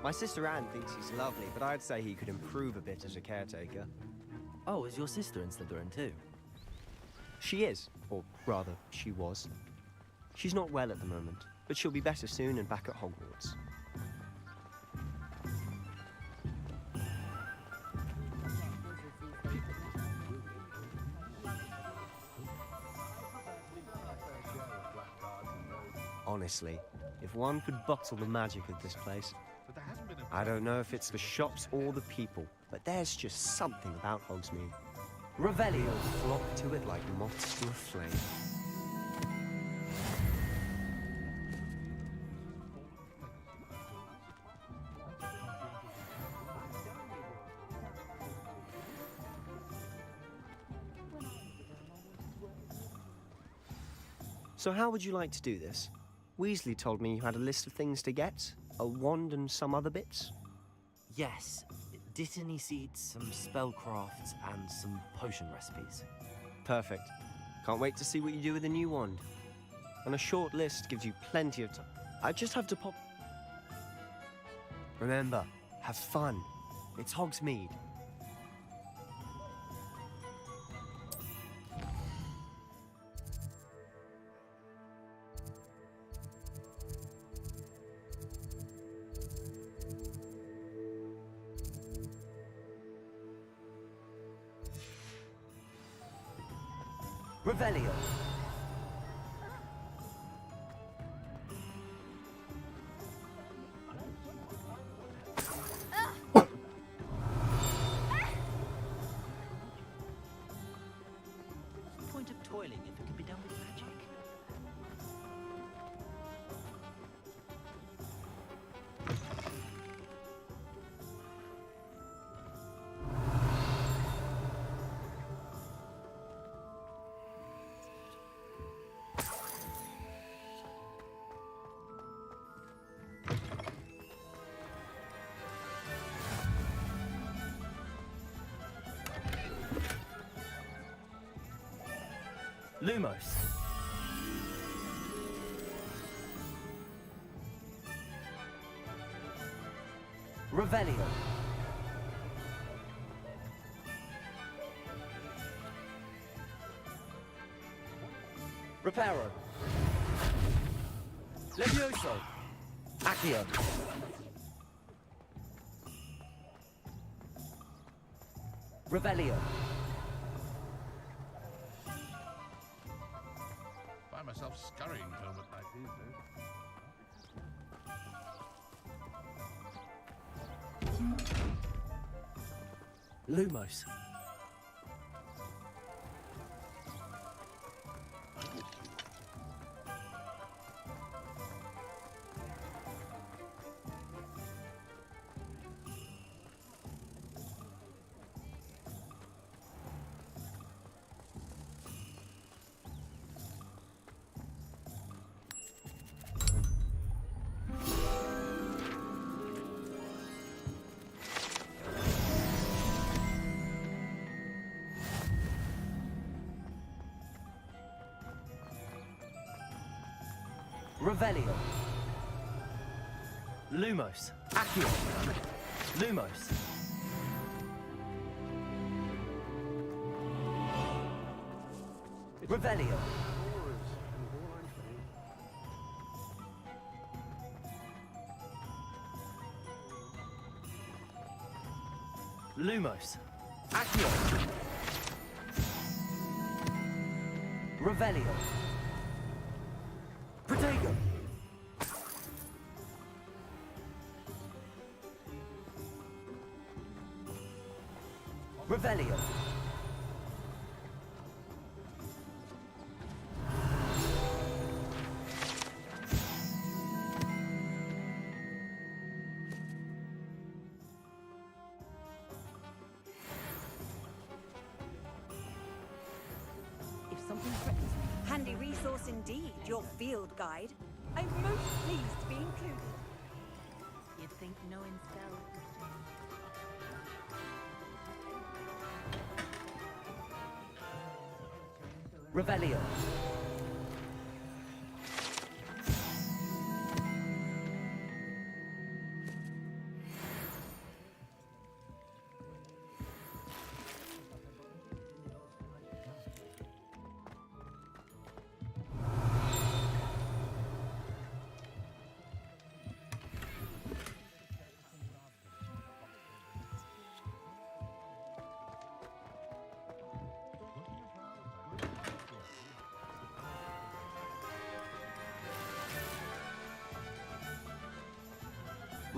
My sister Anne thinks he's lovely, but I'd say he could improve a bit as a caretaker. Oh, is your sister in Slytherin too? She is, or rather, she was. She's not well at the moment, but she'll be better soon and back at Hogwarts. Honestly, if one could bottle the magic of this place, I don't know if it's the shops or the people, but there's just something about Hogsmeade. Revelio. Flock to it like moths to a flame. So how would you like to do this? Weasley told me you had a list of things to get, a wand and some other bits. Yes. Dittany seeds, some spellcrafts, and some potion recipes. Perfect. Can't wait to see what you do with the new wand. And a short list gives you plenty of time. I just have to pop... Remember, have fun. It's Hogsmeade. Revelio. What's the point of toiling if it can be done with magic? Lumos. Revelio. Reparo. Levioso. Accio. Revelio. Find myself scurrying home at night these days. Lumos. Revelio. Lumos. Accio. Lumos. Revelio. Lumos. Accio. Revelio. Protego. Revelio. If something threatens me, handy resource indeed, your field guide. I'm most pleased to be included. You'd think knowing spells. Revelio.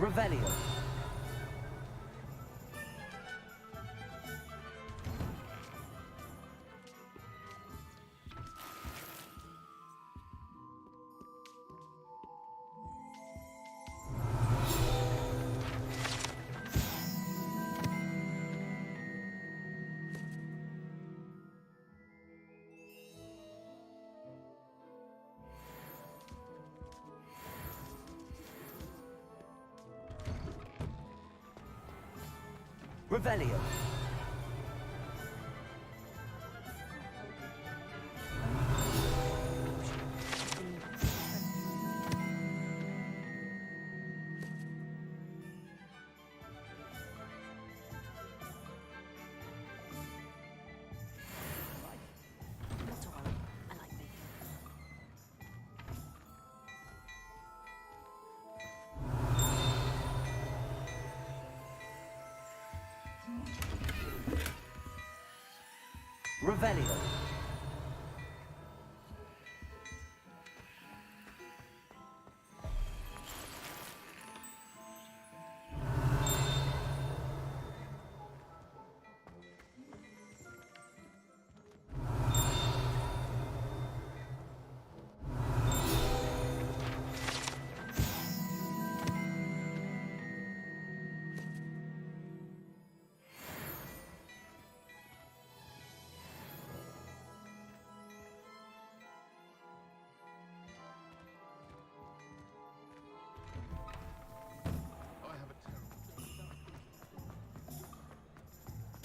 Revelio. Revelio. Revelio.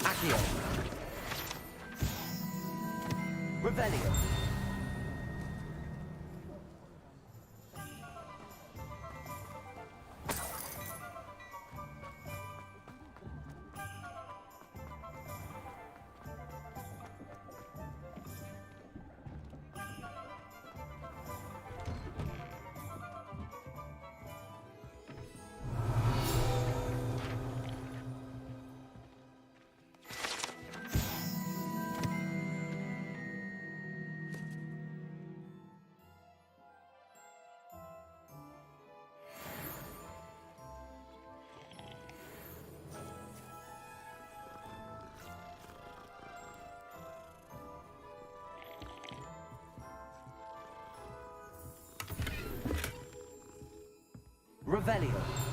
Accio. Revelio. Revelio.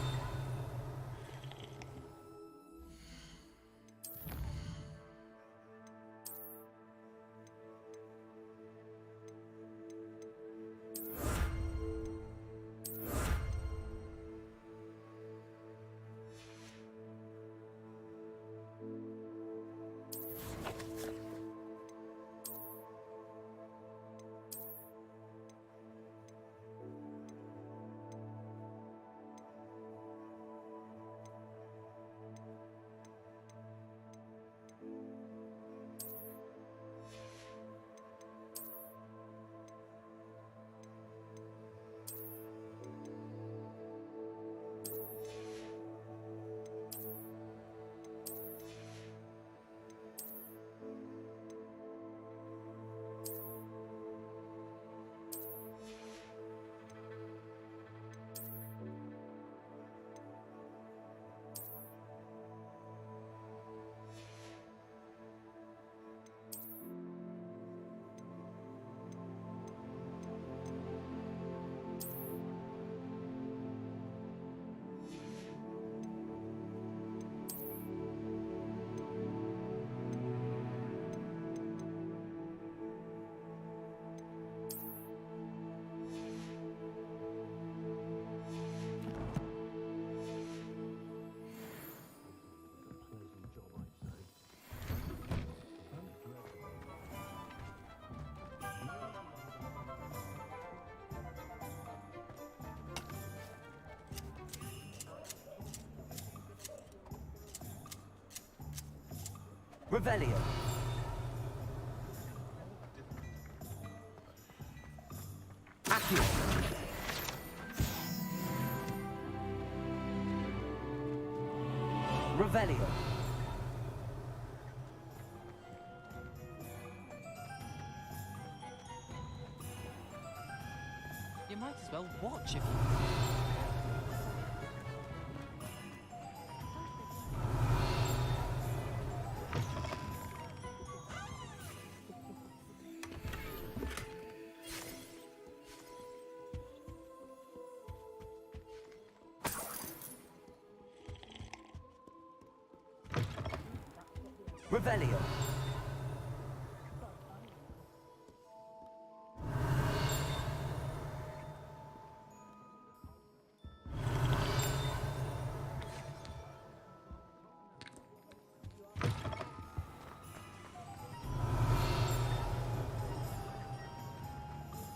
Revelio. Accio. Revelio. You might as well watch if you... Revelio.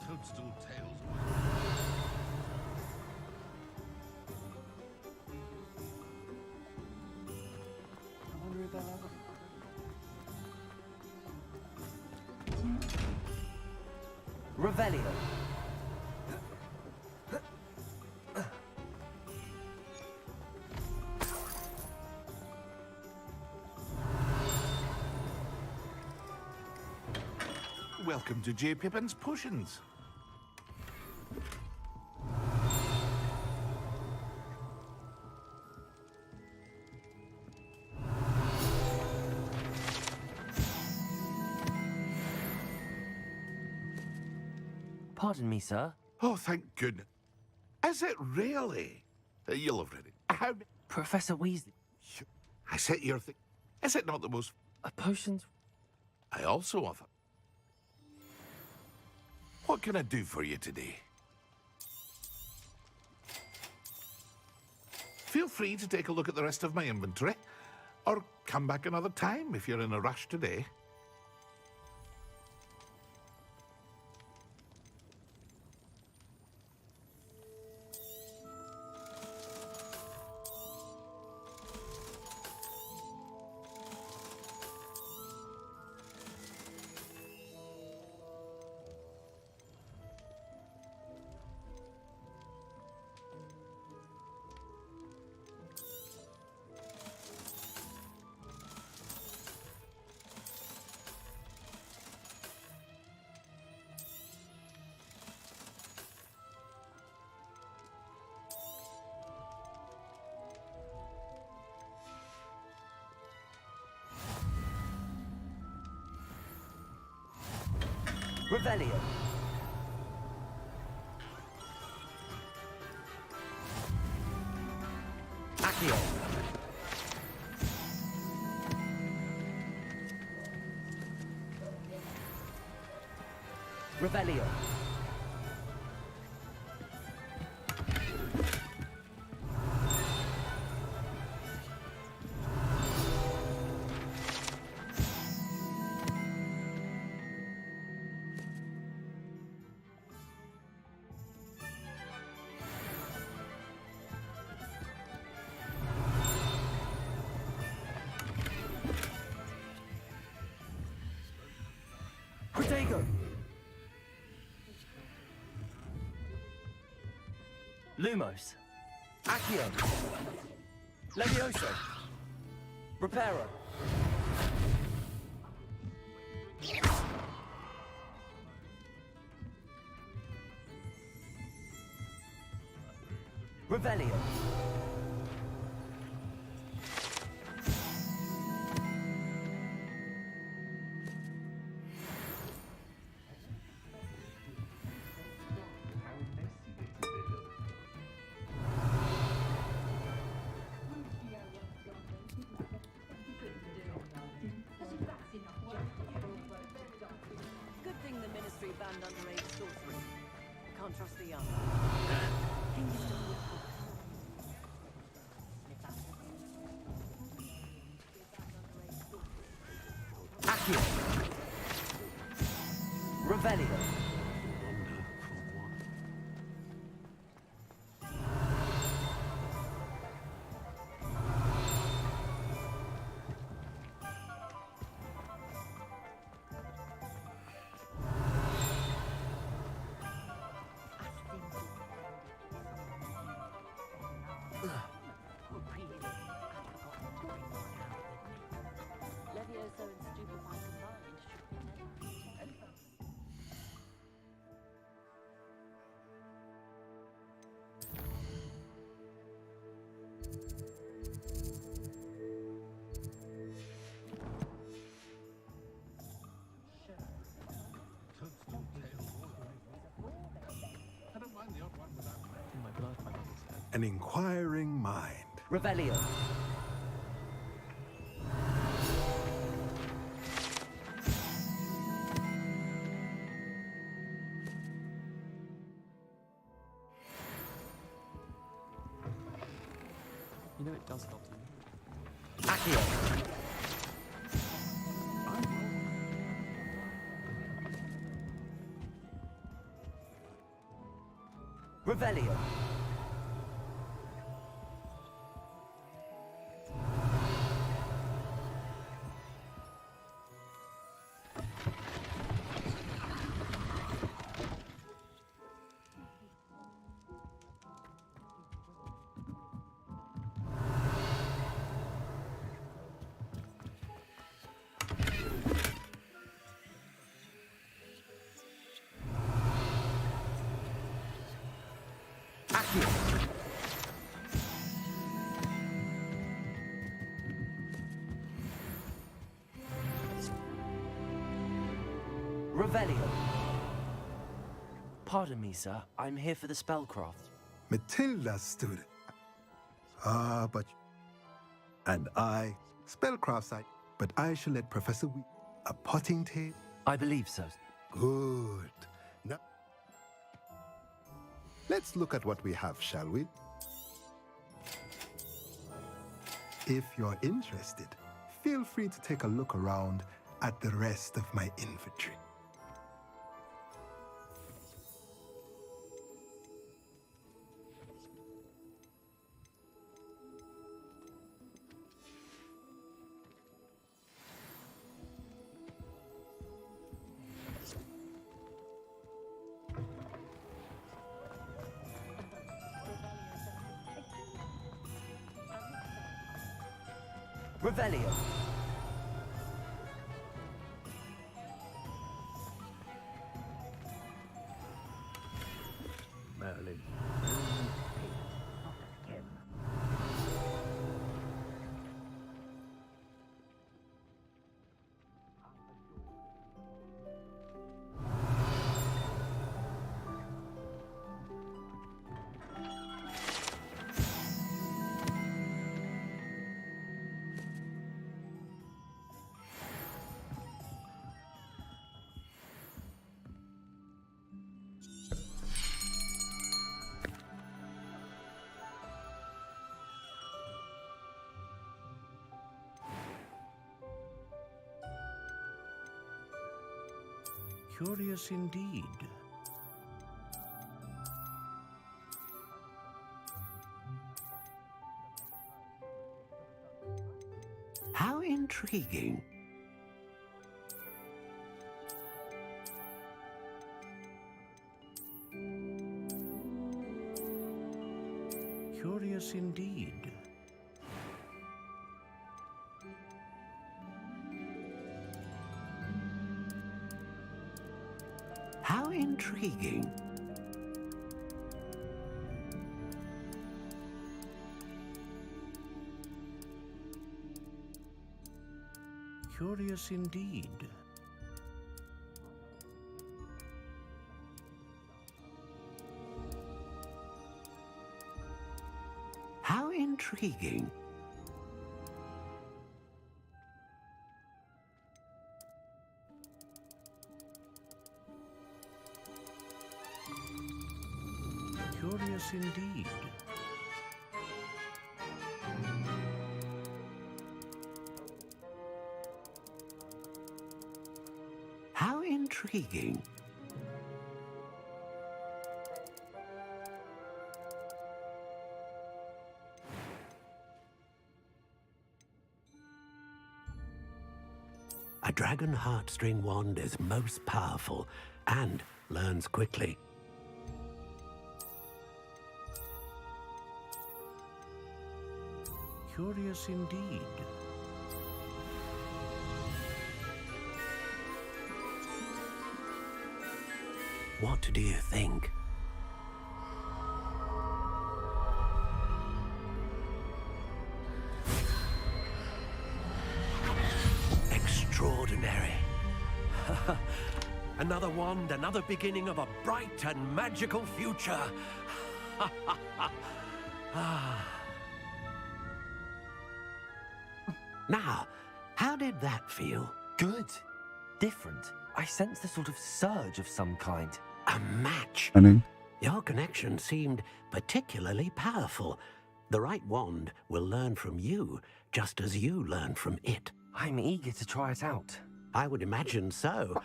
Toadstool tails. I wonder if they'll ever... Revelio. Welcome to J. Pippin's Potions. Pardon me, sir. Oh, thank goodness. Is it really? You'll have read it. How... Professor Weasley. I said your thing. Is it not the most... Potions? I also offer... What can I do for you today? Feel free to take a look at the rest of my inventory, or come back another time if you're in a rush today. Revelio. Accio. Revelio. Protego. Lumos. Accio. Levioso. Reparo. Revelio. Good thing the Ministry banned underage sorcery. Can't trust the young. Accio. Revelio. an inquiring mind. Revelio. You know it does help you. Accio. Revelio. Revelio. Pardon me, sir. I'm here for the spellcraft. Matilda's student. But... And I, spellcraft side. But I shall let Professor Wee... A potting table? I believe so. Good. Now... Let's look at what we have, shall we? If you're interested, feel free to take a look around at the rest of my inventory. Revelio. Merlin. Curious indeed. How intriguing. Curious indeed. How intriguing. Curious indeed. How intriguing. Curious indeed. How intriguing. A dragon heartstring wand is most powerful and learns quickly. Curious indeed. What do you think? Extraordinary. Another wand, another beginning of a bright and magical future. Now, how did that feel? Good. Different. I sensed a sort of surge of some kind. A match. Stunning. Your connection seemed particularly powerful. The right wand will learn from you, just as you learn from it. I'm eager to try it out. I would imagine so.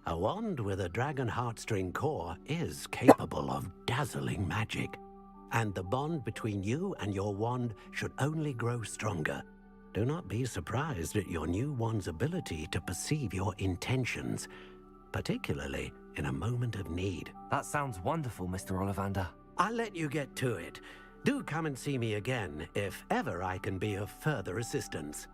A wand with a dragon heartstring core is capable of dazzling magic. And the bond between you and your wand should only grow stronger. Do not be surprised at your new wand's ability to perceive your intentions, particularly in a moment of need. That sounds wonderful, Mr. Ollivander. I'll let you get to it. Do come and see me again if ever I can be of further assistance.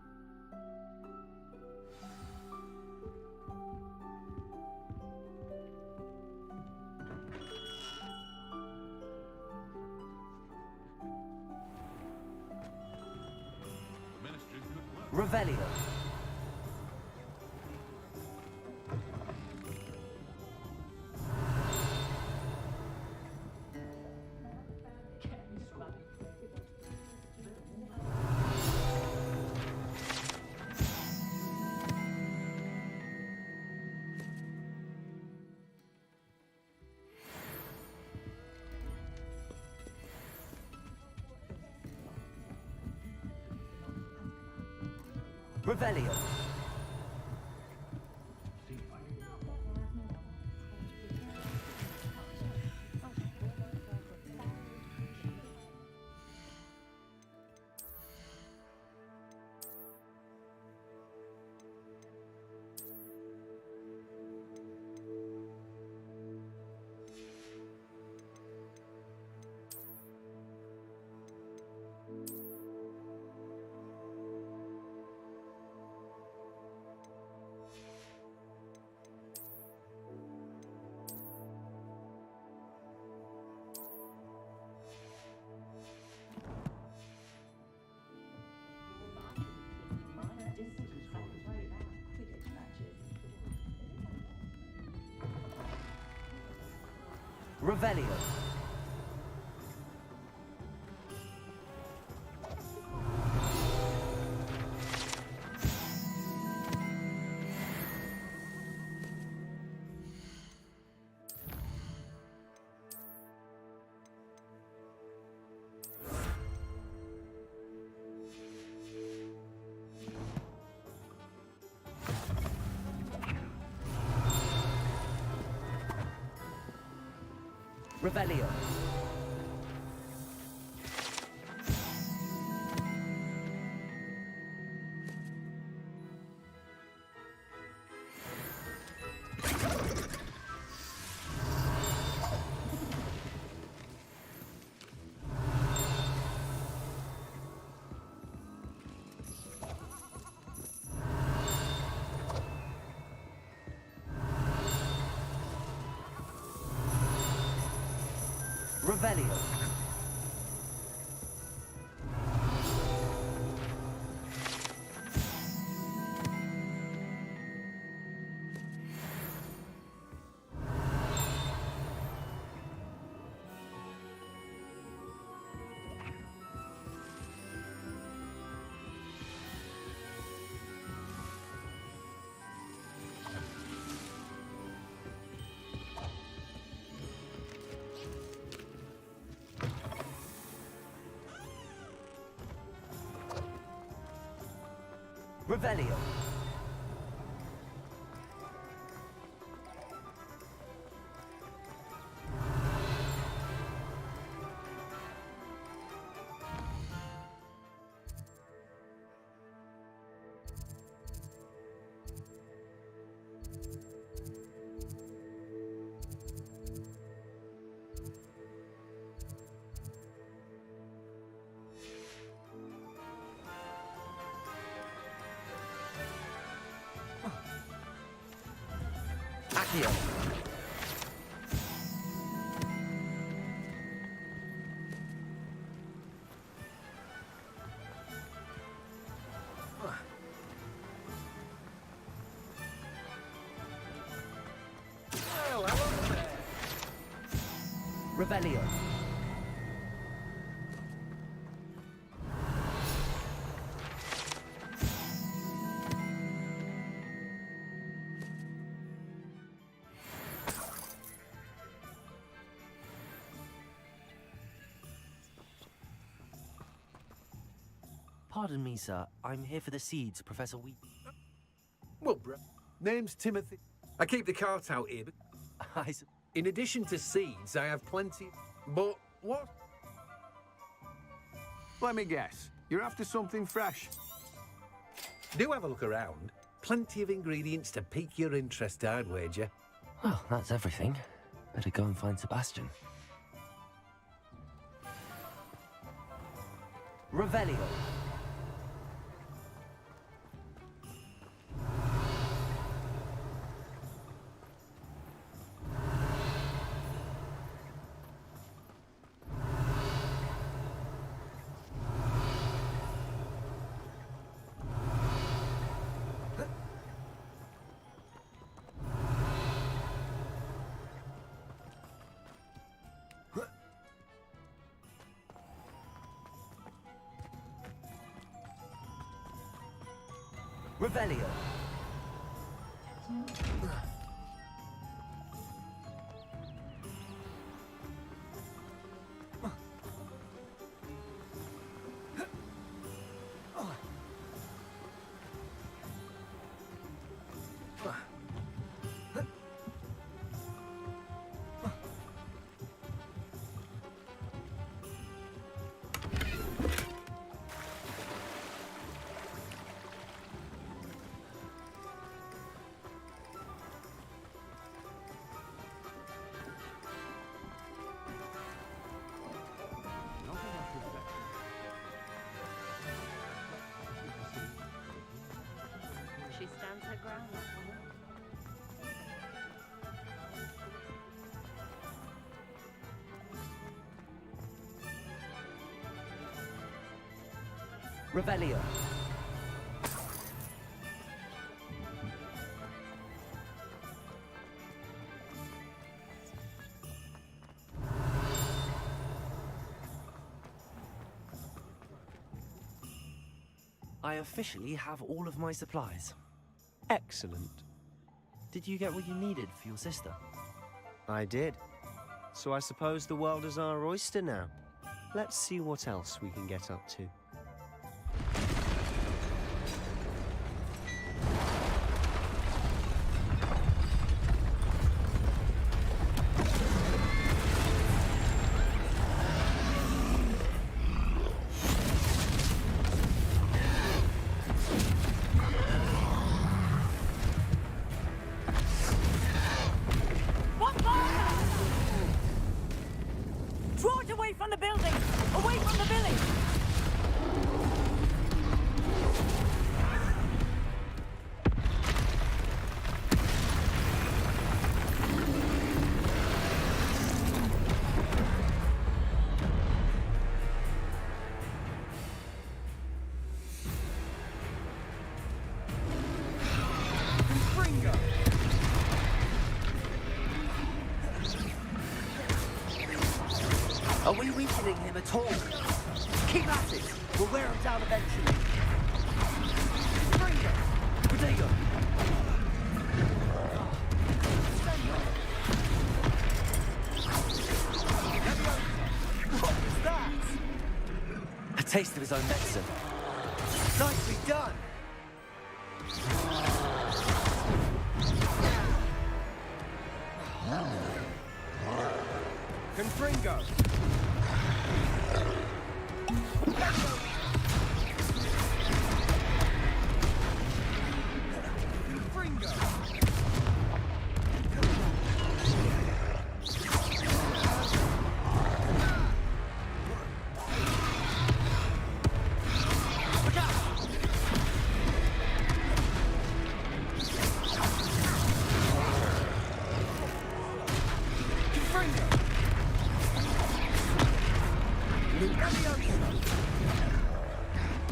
Revelio. Revelio. Revelio. Revelio. Revelio. Revelio. Accio. Revelio. Pardon me, sir. I'm here for the seeds, Professor Wheat. Well, bro, name's Timothy. I keep the cart out here. In addition to seeds, I have plenty. But what? Let me guess. You're after something fresh. Do have a look around. Plenty of ingredients to pique your interest, I'd wager. Well, that's everything. Better go and find Sebastian. Revelio. Revelio. She stands her ground, that woman. Revelio. I officially have all of my supplies. Excellent. Did you get what you needed for your sister? I did. So I suppose the world is our oyster now. Let's see what else we can get up to. What fire? Draw it away from the building! Away from the village! Are we weakening him at all? Keep at it! We'll wear him down eventually. Bring it! Protego! What was that? A taste of his own medicine. Nicely done! Confringo!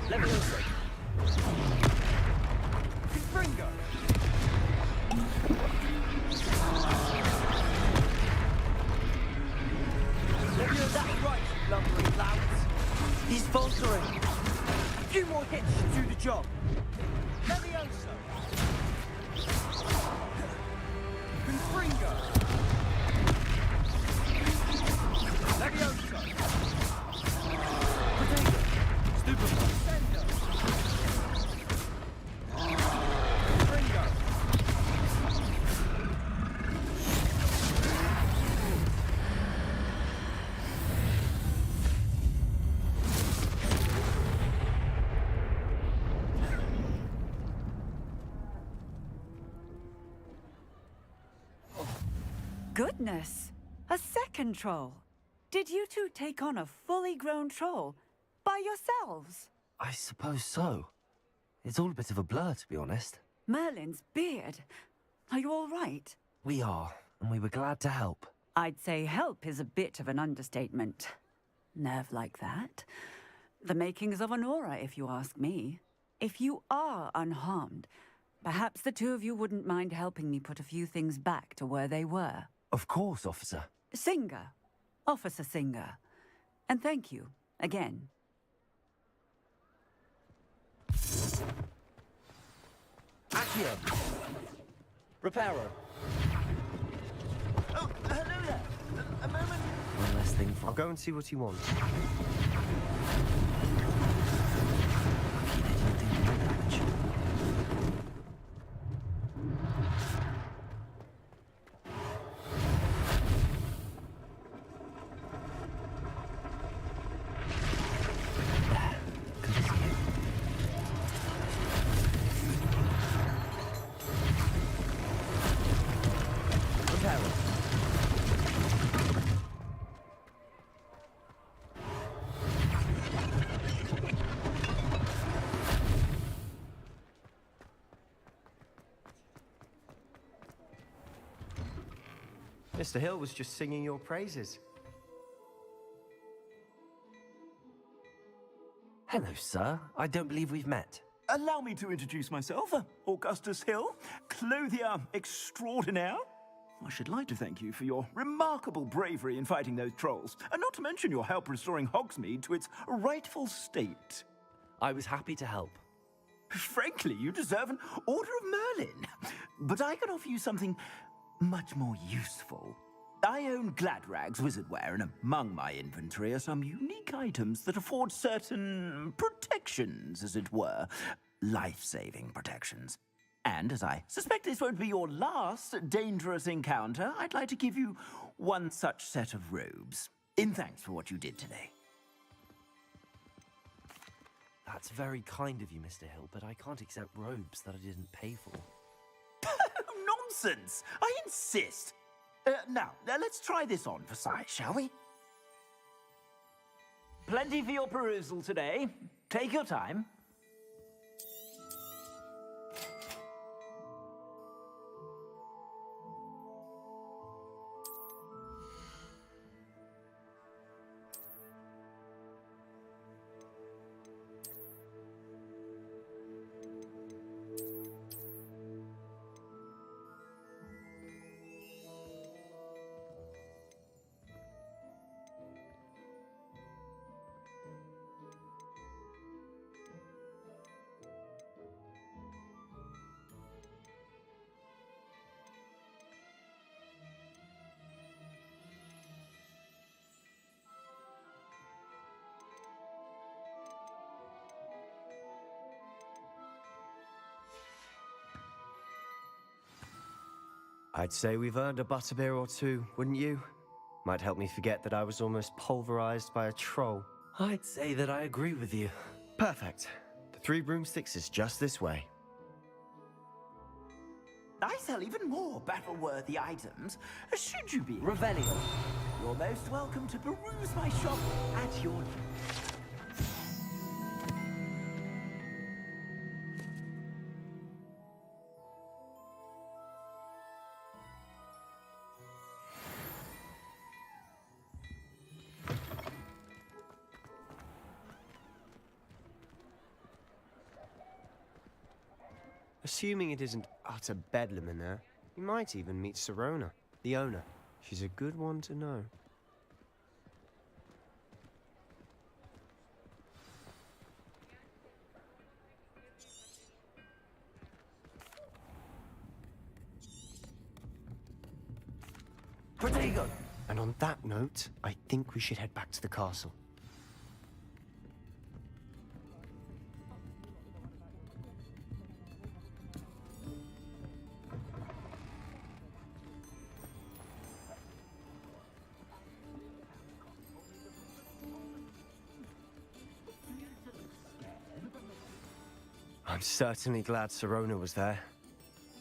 Levioso. Confringo! Levioso, that's right, you lumbering louts. He's faltering. A few more hits should do the job. Levioso! Confringo! Levioso! Protego. Stupefy! Sendo! Goodness! A second troll! Did you two take on a fully grown troll by yourselves? I suppose so. It's all a bit of a blur, to be honest. Merlin's beard. Are you all right? We are, and we were glad to help. I'd say help is a bit of an understatement. Nerve like that. The makings of an aura, if you ask me. If you are unharmed, perhaps the two of you wouldn't mind helping me put a few things back to where they were. Of course, officer. Singer. Officer Singer. And thank you, again. Accio! Reparo! Oh, hello there. A moment. One less thing for... I'll go and see what he wants. Mr. Hill was just singing your praises. Hello, sir. I don't believe we've met. Allow me to introduce myself, Augustus Hill, clothier extraordinaire. I should like to thank you for your remarkable bravery in fighting those trolls, and not to mention your help restoring Hogsmeade to its rightful state. I was happy to help. Frankly, you deserve an Order of Merlin. But I can offer you something much more useful. I own Gladrag's wizardware, and among my inventory are some unique items that afford certain protections, as it were. Life-saving protections. And as I suspect this won't be your last dangerous encounter, I'd like to give you one such set of robes, in thanks for what you did today. That's very kind of you, Mr. Hill, but I can't accept robes that I didn't pay for. Nonsense! I insist! Now, let's try this on for size, shall we? Plenty for your perusal today. Take your time. I'd say we've earned a butterbeer or two, wouldn't you? Might help me forget that I was almost pulverized by a troll. I'd say that I agree with you. Perfect. The 3 broomsticks is just this way. I sell even more battle-worthy items. Should you be Revelio. You're most welcome to peruse my shop at your leisure. Assuming it isn't utter bedlam in there, you might even meet Sirona, the owner. She's a good one to know. Pretty good. And on that note, I think we should head back to the castle. I'm certainly glad Sirona was there.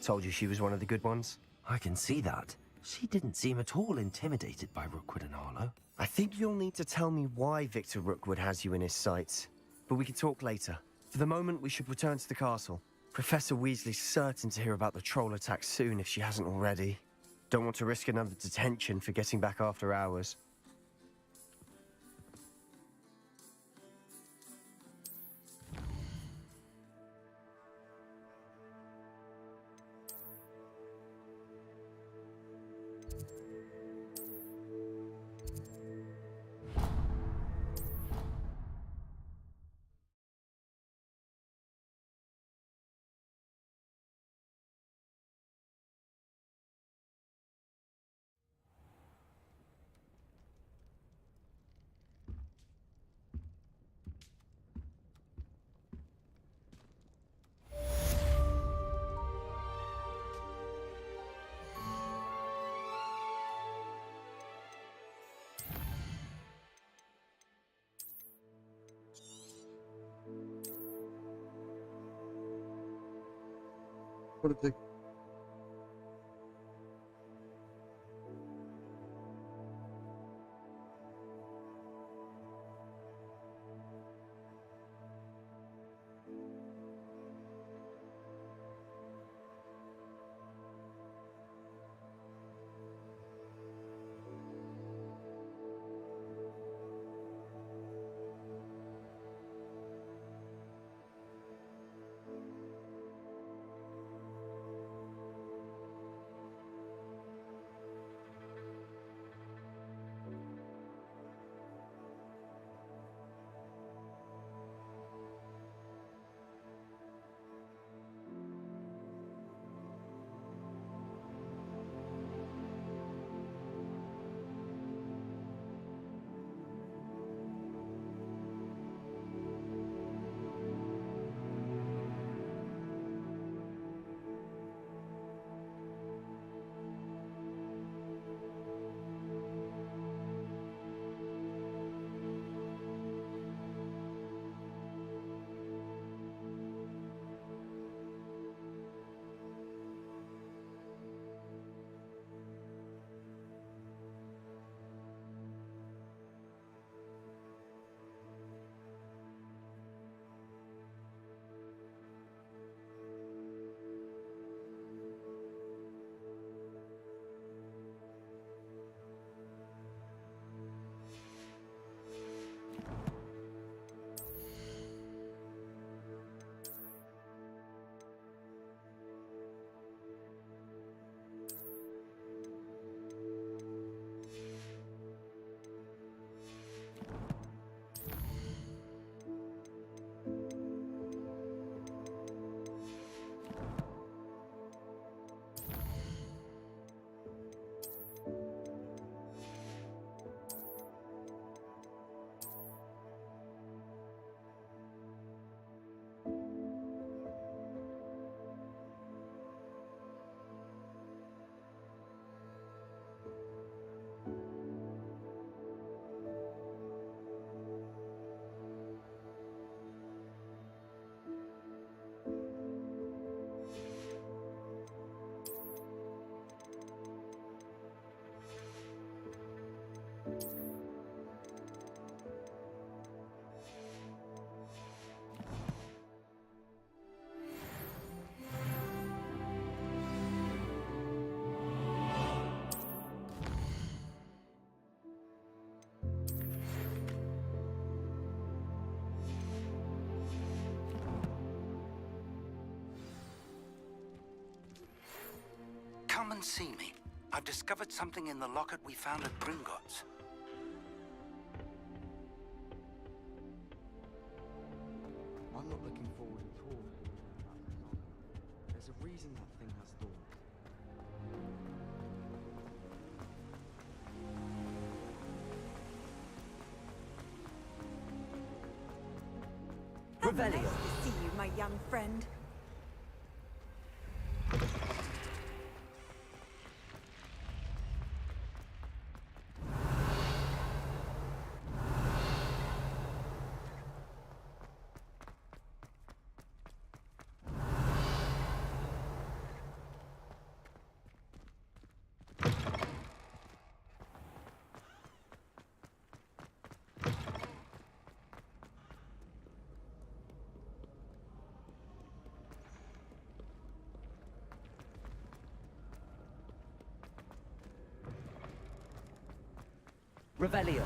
Told you she was one of the good ones. I can see that. She didn't seem at all intimidated by Rookwood and Harlow. I think you'll need to tell me why Victor Rookwood has you in his sights. But we can talk later. For the moment, we should return to the castle. Professor Weasley's certain to hear about the troll attack soon if she hasn't already. Don't want to risk another detention for getting back after hours. What a dick. Come and see me. I've discovered something in the locket we found at Gringotts. I'm not looking forward at all. There's a reason that thing has thorns. Nice to see you, my young friend. Revelio.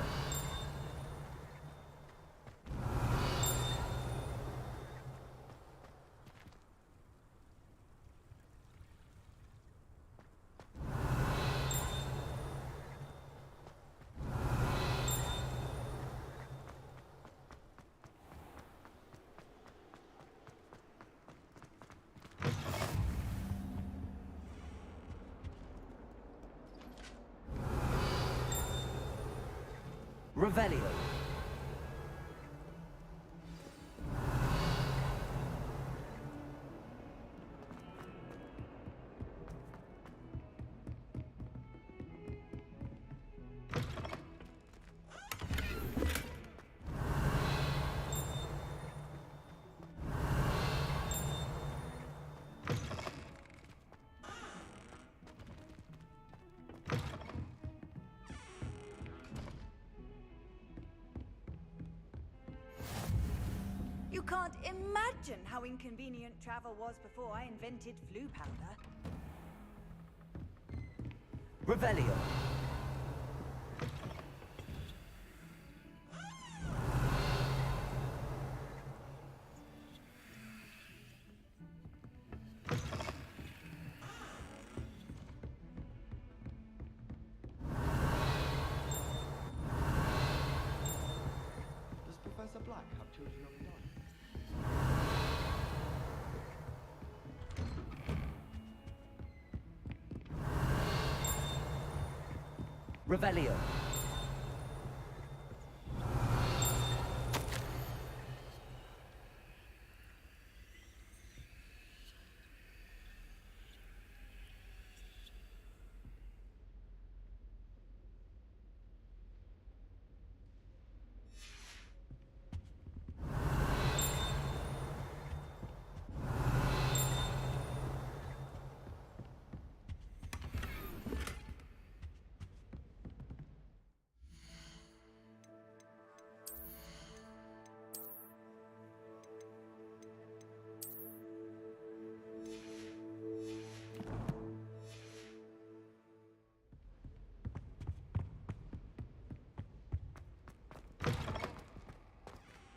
Revelio. You can't imagine how inconvenient travel was before I invented flu powder. Revelio. Does Professor Black have children of his own? Revelio.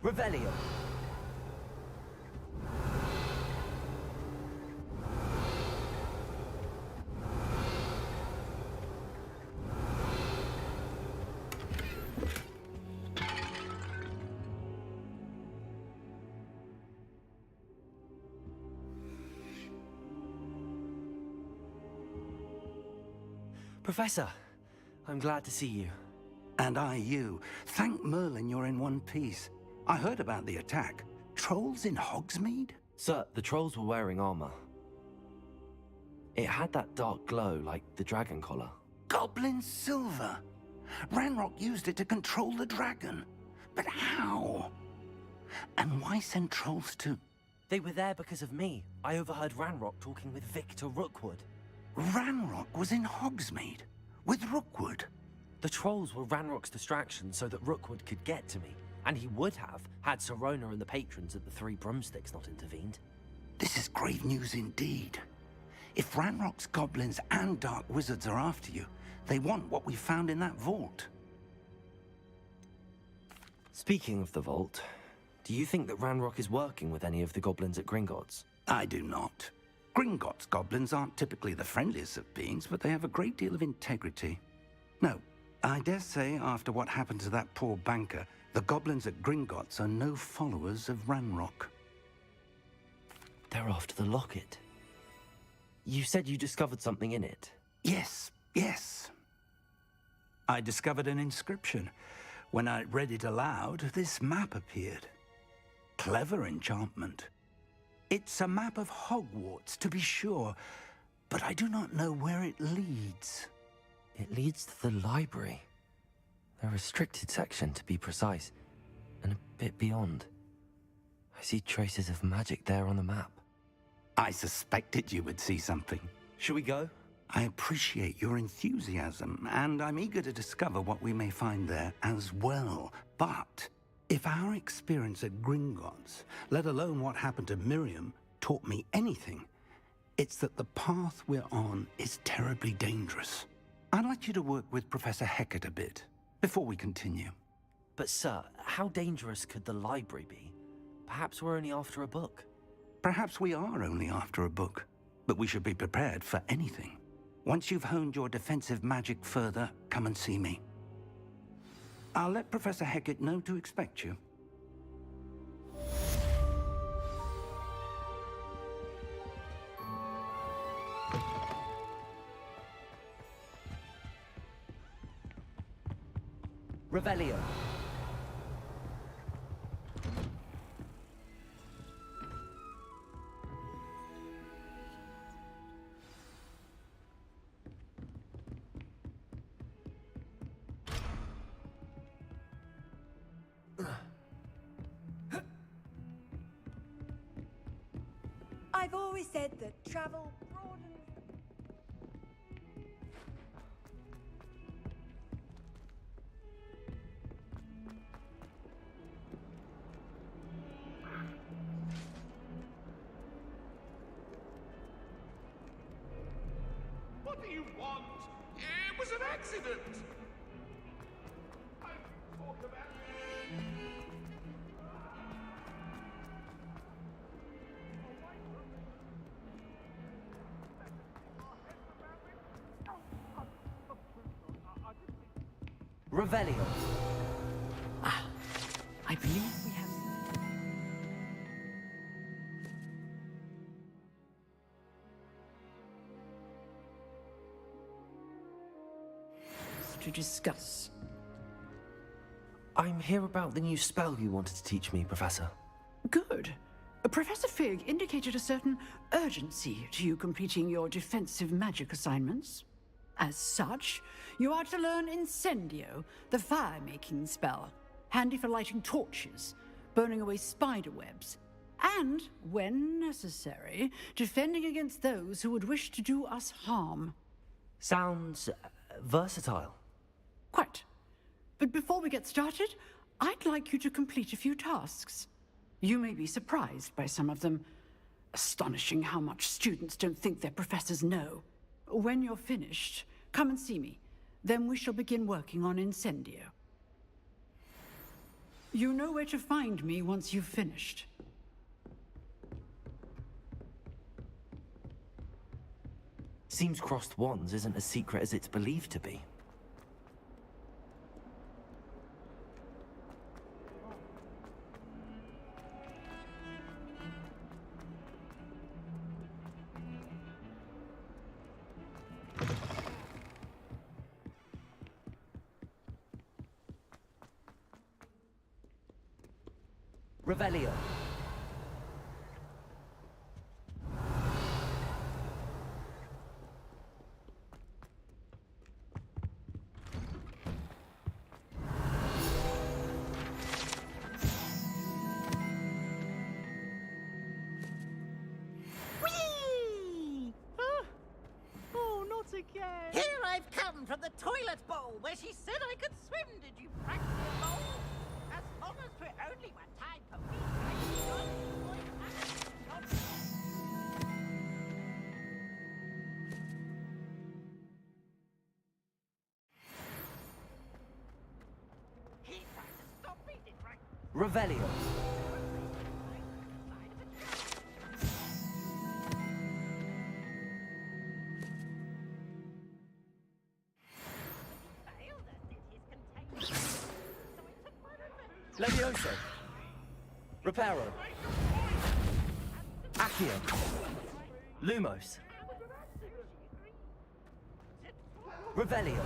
Revelio. Professor, I'm glad to see you. And I you. Thank Merlin you're in one piece. I heard about the attack. Trolls in Hogsmeade? Sir, the trolls were wearing armor. It had that dark glow like the dragon collar. Goblin silver! Ranrock used it to control the dragon. But how? And why send trolls to... They were there because of me. I overheard Ranrock talking with Victor Rookwood. Ranrock was in Hogsmeade? With Rookwood? The trolls were Ranrock's distraction so that Rookwood could get to me. And he would have, had Sirona and the patrons at the Three Broomsticks not intervened. This is grave news indeed. If Ranrock's goblins and dark wizards are after you, they want what we found in that vault. Speaking of the vault, do you think that Ranrock is working with any of the goblins at Gringotts? I do not. Gringotts goblins aren't typically the friendliest of beings, but they have a great deal of integrity. No, I dare say after what happened to that poor banker, the goblins at Gringotts are no followers of Ranrock. They're after the locket. You said you discovered something in it. Yes. I discovered an inscription. When I read it aloud, this map appeared. Clever enchantment. It's a map of Hogwarts, to be sure, but I do not know where it leads. It leads to the library. A restricted section, to be precise, and a bit beyond. I see traces of magic there on the map. I suspected you would see something. Shall we go? I appreciate your enthusiasm, and I'm eager to discover what we may find there as well. But if our experience at Gringotts, let alone what happened to Miriam, taught me anything, it's that the path we're on is terribly dangerous. I'd like you to work with Professor Hecat a bit. before we continue. But sir, how dangerous could the library be? Perhaps we're only after a book. Perhaps we are only after a book, but we should be prepared for anything. Once you've honed your defensive magic further, come and see me. I'll let Professor Hecat know to expect you. Revelio. I've always said that travel broadens. What do you want? It was an accident. I talk about. Revelio. I believe we have... to discuss. I'm here about the new spell you wanted to teach me, Professor. Good. Professor Fig indicated a certain urgency to you completing your defensive magic assignments. As such, you are to learn Incendio, the fire-making spell, handy for lighting torches, burning away spider webs, and, when necessary, defending against those who would wish to do us harm. Sounds versatile. Quite. But before we get started, I'd like you to complete a few tasks. You may be surprised by some of them. Astonishing how much students don't think their professors know. When you're finished, come and see me. Then we shall begin working on Incendio. You know where to find me once you've finished. Seems crossed wands isn't as secret as it's believed to be. Revelio. Whee! Oh, not again! Here I've come from the toilet bowl where she said I could swim. Did you practice your bowl? As long as we're only one time per Revelio. Levioso. Reparo. Accio. Lumos. Revelio.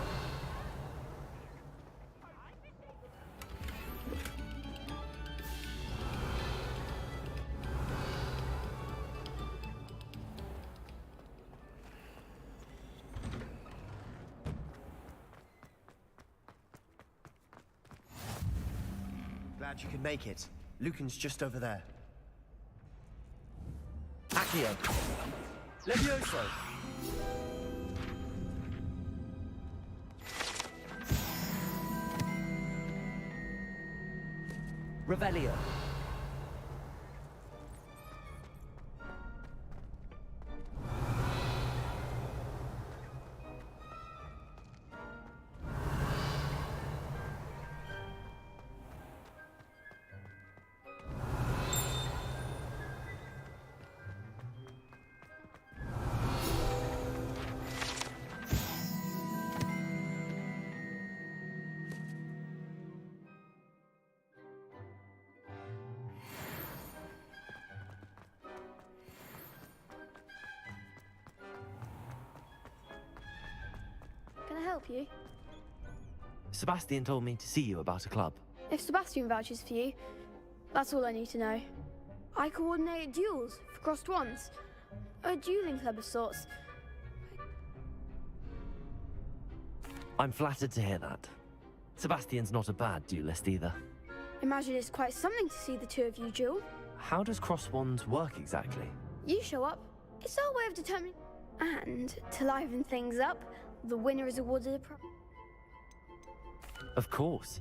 Glad you could make it. Lucan's just over there. Accio. Levioso. Revelio. help you? Sebastian told me to see you about a club. If Sebastian vouches for you, that's all I need to know. I coordinate duels for crossed wands. A dueling club of sorts. I'm flattered to hear that. Sebastian's not a bad duelist either. Imagine it's quite something to see the two of you duel. How does cross wands work exactly? You show up. It's our way of determining... And, to liven things up, the winner is awarded a prize. Of course.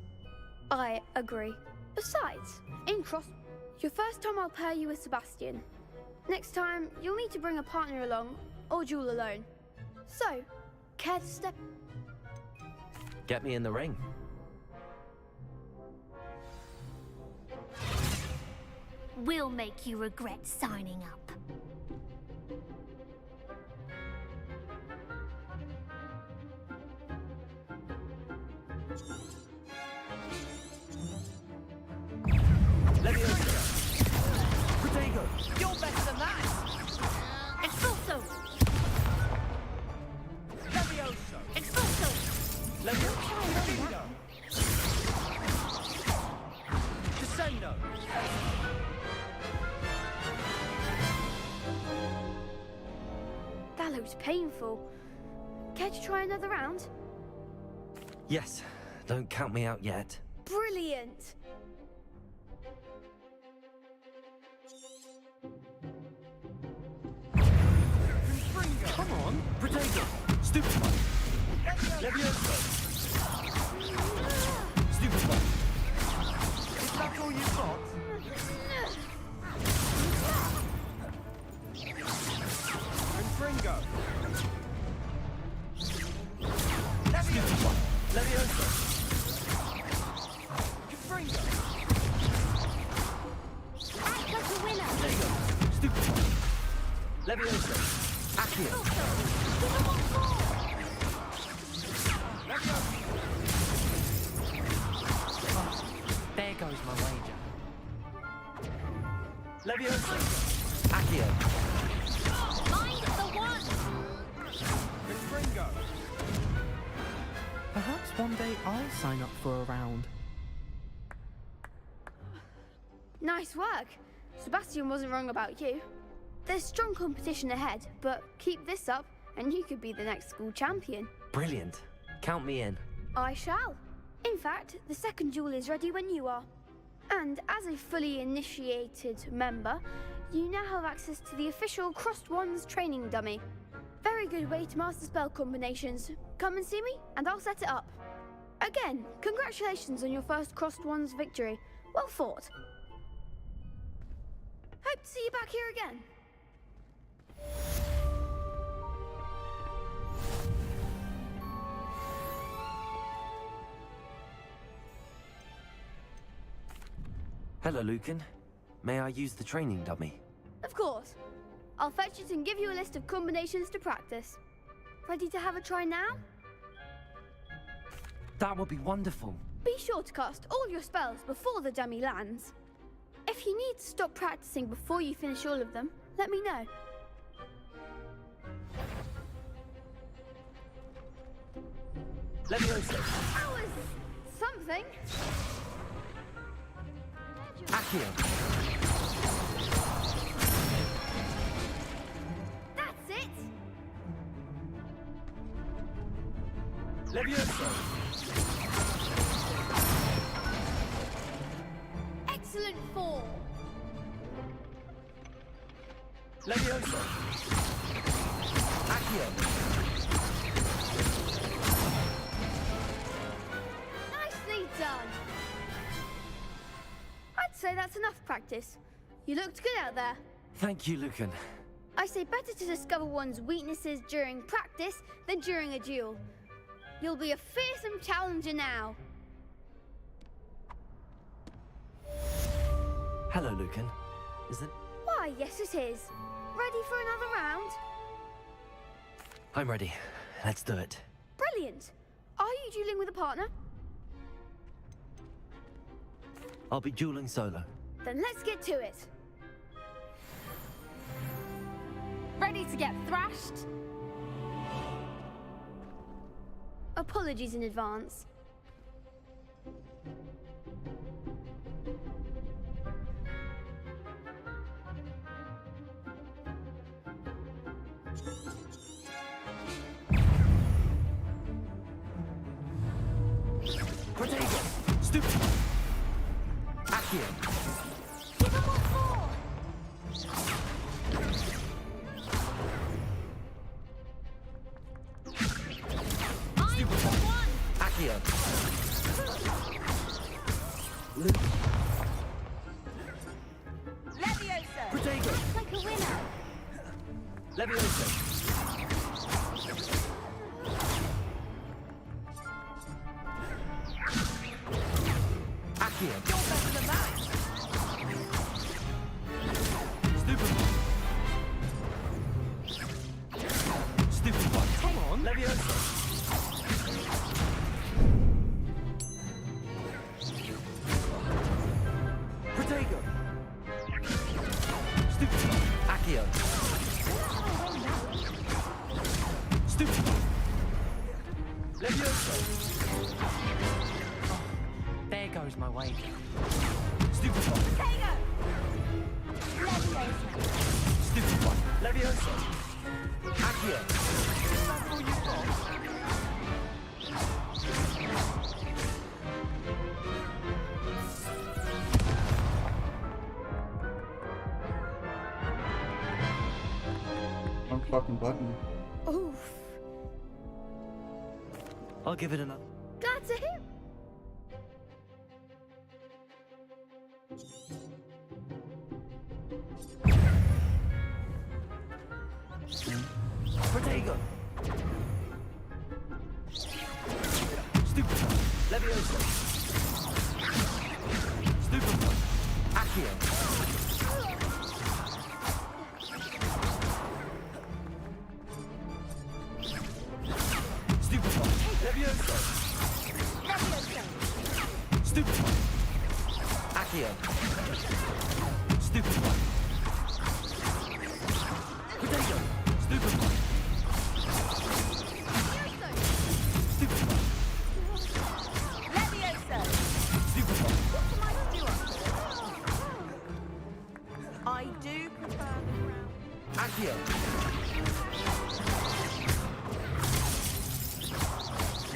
I agree. Besides, in cross... Your first time I'll pair you with Sebastian. Next time, you'll need to bring a partner along, or duel alone. So, care to step... Get me in the ring. We'll make you regret signing up. You're better than that! Expulso! Levioso! Expulso! Levioso! Descendo! That looks painful. Care to try another round? Yes, don't count me out yet. Brilliant! Come on! Protego! Stupid one! Levioso! Stupid one! Is that all you've got? Confringo! Stupid one! Levioso! Confringo! Act's a winner! Protego! Stupid one! Levioso! Accio! There goes my wager. Levioso! Accio! Mind the one! Confringo! Perhaps one day I'll sign up for a round. Nice work. Sebastian wasn't wrong about you. There's strong competition ahead, but keep this up and you could be the next school champion. Brilliant. Count me in. I shall. In fact, the second duel is ready when you are. And as a fully initiated member, you now have access to the official Crossed Wands training dummy. Very good way to master spell combinations. Come and see me, and I'll set it up. Again, congratulations on your first Crossed Wands victory. Well fought. Hope to see you back here again. Hello, Lucan. May I use the training dummy? Of course. I'll fetch it and give you a list of combinations to practice. Ready to have a try now? That would be wonderful. Be sure to cast all your spells before the dummy lands. If you need to stop practicing before you finish all of them, let me know. Levioso! That was something. Accio! That's it. Levioso! Excellent form. Levioso! Accio! Nicely done. I'd say that's enough practice. You looked good out there. Thank you, Lucan. I say better to discover one's weaknesses during practice than during a duel. You'll be a fearsome challenger now. Hello, Lucan. Is it? Why, yes it is. Ready for another round? I'm ready. Let's do it. Brilliant. Are you dueling with a partner? I'll be dueling solo. Then let's get to it. Ready to get thrashed? Apologies in advance. Protego! Stupid! Accio! Give him what for? Stupid! Accio! Levioso! Protego! Like a winner. Levioso! Accio! You're better than that! Stupid one! Stupid one! Come on! Levioso! Protego! Stupid one! Accio! Stupid one! Levioso! There goes my wager. Stupid one! Protego! Stupid one! Levioso! Accio! That's all you've got? Wrong fucking button. Oof. I'll give it another. Glad to hear. Protego! Stupid one! Levioso! Stupid one! Accio! Stupid one! Levioso! Stupid one! Accio! Stupid one! Protego! Stupid one! Stupid one! Levioso! Stupid one! What am I to do up here? I do prefer the ground. Accio!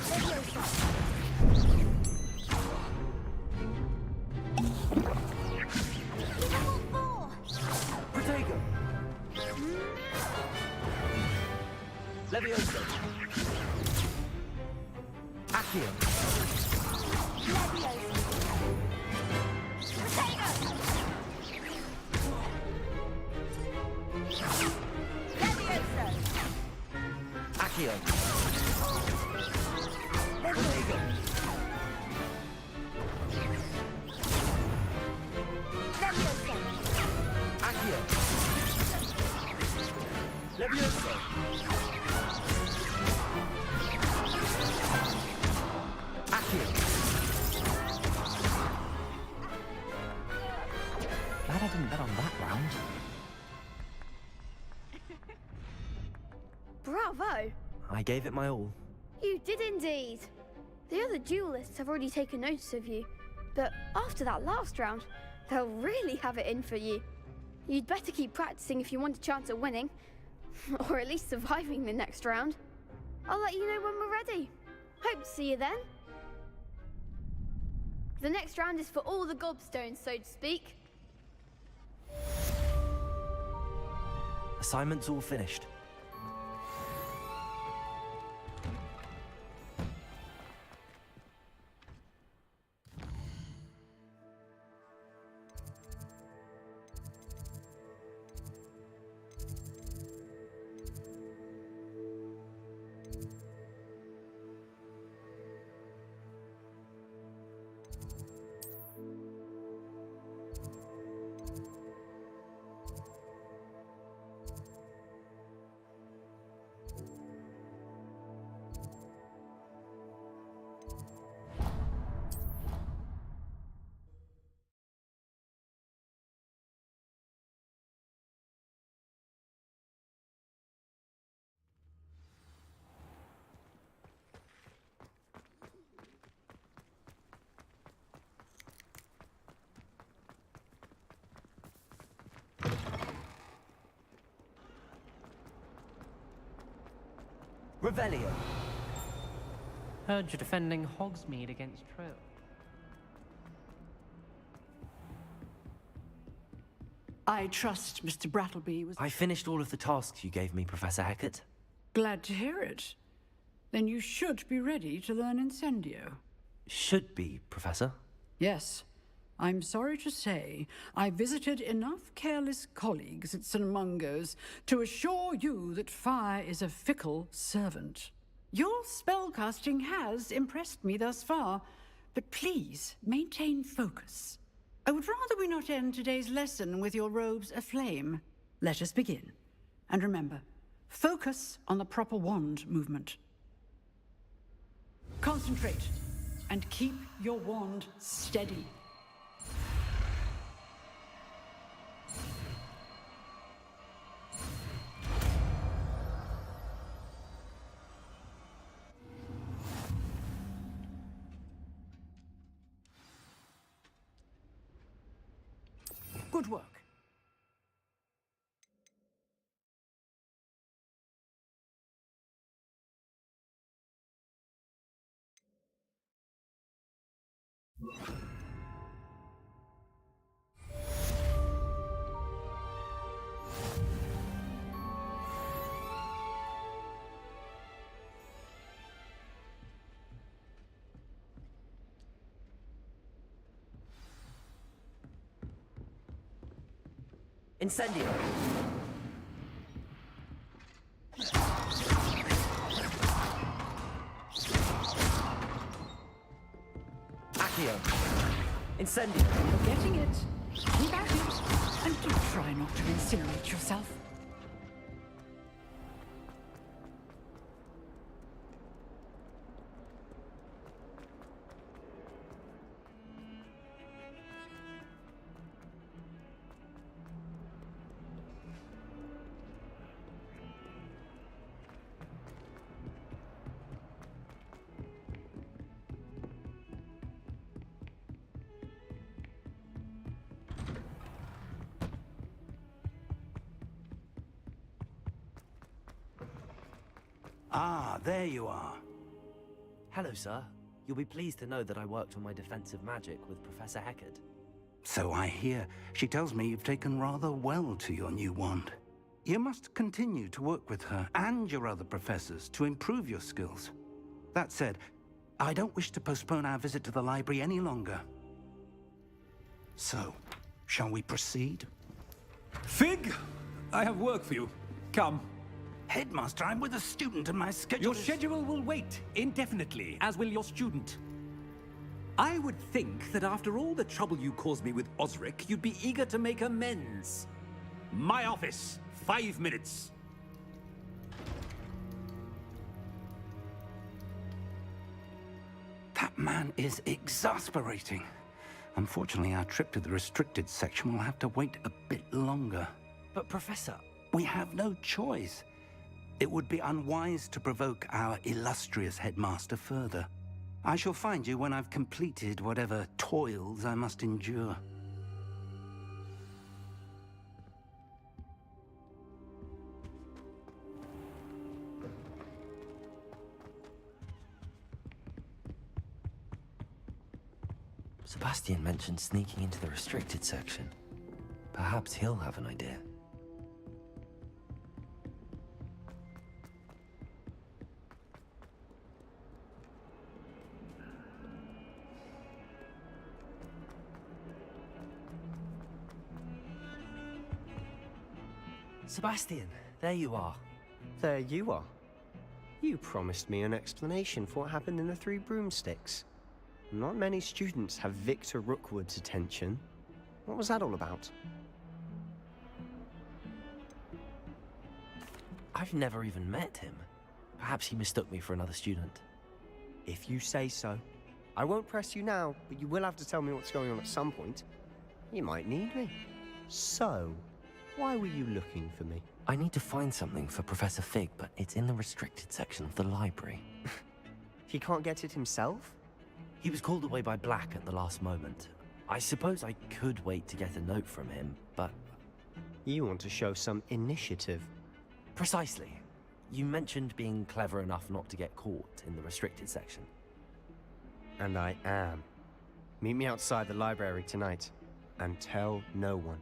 Levioso! Give him what for? Protego! Levioso! Accio! Levioso! Protego! Levioso! Accio! Levioso! Levioso! Accio! Levioso! Accio! Glad I didn't bet on that round. Bravo. I gave it my all. You did indeed. The other duelists have already taken notice of you, but after that last round, they'll really have it in for you. You'd better keep practicing if you want a chance at winning, or at least surviving the next round. I'll let you know when we're ready. Hope to see you then. The next round is for all the gobstones, so to speak. Assignment's all finished. Revelio. Heard you're defending Hogsmeade against Trill. I trust Mr. Brattleby was... I finished all of the tasks you gave me, Professor Hecat. Glad to hear it. Then you should be ready to learn Incendio. Should be, Professor. Yes. I'm sorry to say, I visited enough careless colleagues at St. Mungo's to assure you that fire is a fickle servant. Your spellcasting has impressed me thus far, but please maintain focus. I would rather we not end today's lesson with your robes aflame. Let us begin. And remember, focus on the proper wand movement. Concentrate, and keep your wand steady. Good work. Incendio. Accio. Incendio. You're getting it. Keep at it. And do try not to incinerate yourself. Ah, there you are. Hello, sir. You'll be pleased to know that I worked on my defensive magic with Professor Hecat. So I hear. She tells me you've taken rather well to your new wand. You must continue to work with her and your other professors to improve your skills. That said, I don't wish to postpone our visit to the library any longer. So, shall we proceed? Fig, I have work for you. Come. Headmaster, I'm with a student and my schedule Your schedule will wait indefinitely, as will your student. I would think that after all the trouble you caused me with Osric, you'd be eager to make amends. My office, 5 minutes. That man is exasperating. Unfortunately, our trip to the restricted section will have to wait a bit longer. But, Professor... We have no choice. It would be unwise to provoke our illustrious headmaster further. I shall find you when I've completed whatever toils I must endure. Sebastian mentioned sneaking into the restricted section. Perhaps he'll have an idea. Sebastian, there you are. There you are. You promised me an explanation for what happened in the Three Broomsticks. Not many students have Victor Rookwood's attention. What was that all about? I've never even met him. Perhaps he mistook me for another student. If you say so. I won't press you now, but you will have to tell me what's going on at some point. You might need me. So, why were you looking for me? I need to find something for Professor Fig, but it's in the restricted section of the library. He can't get it himself? He was called away by Black at the last moment. I suppose I could wait to get a note from him, but... You want to show some initiative. Precisely. You mentioned being clever enough not to get caught in the restricted section. And I am. Meet me outside the library tonight, and tell no one.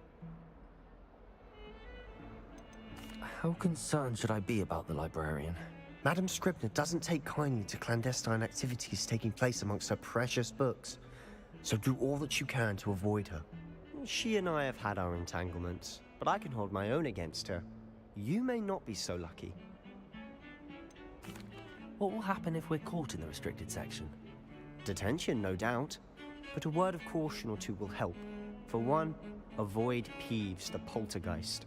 How concerned should I be about the librarian? Madame Scribner doesn't take kindly to clandestine activities taking place amongst her precious books, so do all that you can to avoid her. She and I have had our entanglements, but I can hold my own against her. You may not be so lucky. What will happen if we're caught in the restricted section? Detention, no doubt, but a word of caution or two will help. For one, avoid Peeves the poltergeist.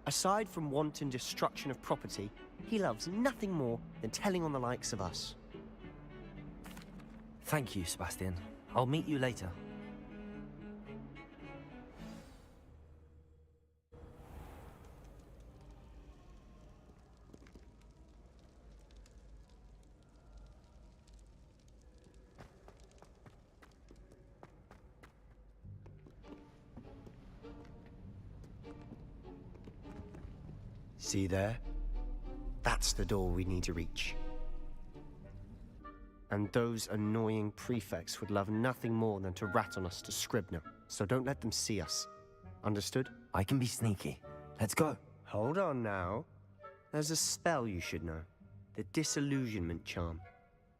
Aside from wanton destruction of property, he loves nothing more than telling on the likes of us. Thank you, Sebastian. I'll meet you later. See there? That's the door we need to reach. And those annoying prefects would love nothing more than to rat on us to Scribner, so don't let them see us. Understood? I can be sneaky. Let's go. Hold on now. There's a spell you should know. The Disillusionment Charm.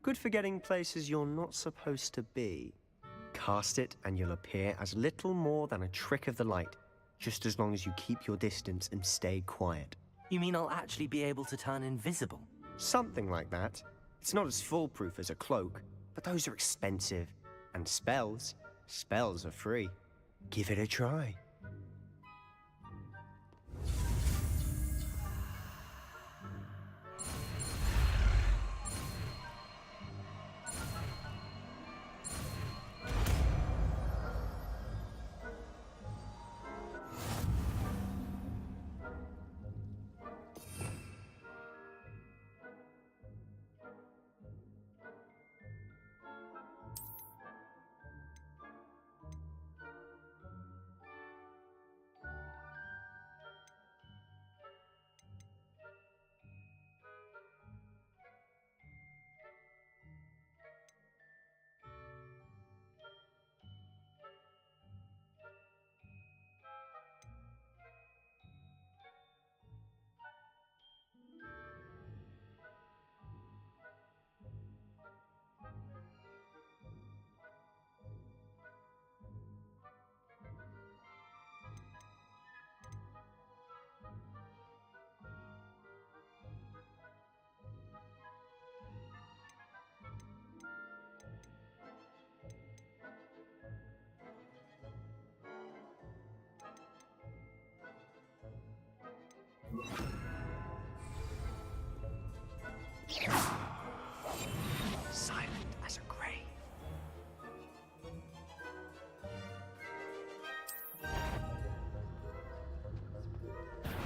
Good for getting places you're not supposed to be. Cast it and you'll appear as little more than a trick of the light, just as long as you keep your distance and stay quiet. You mean I'll actually be able to turn invisible? Something like that. It's not as foolproof as a cloak, but those are expensive. And spells are free. Give it a try. Silent as a grave.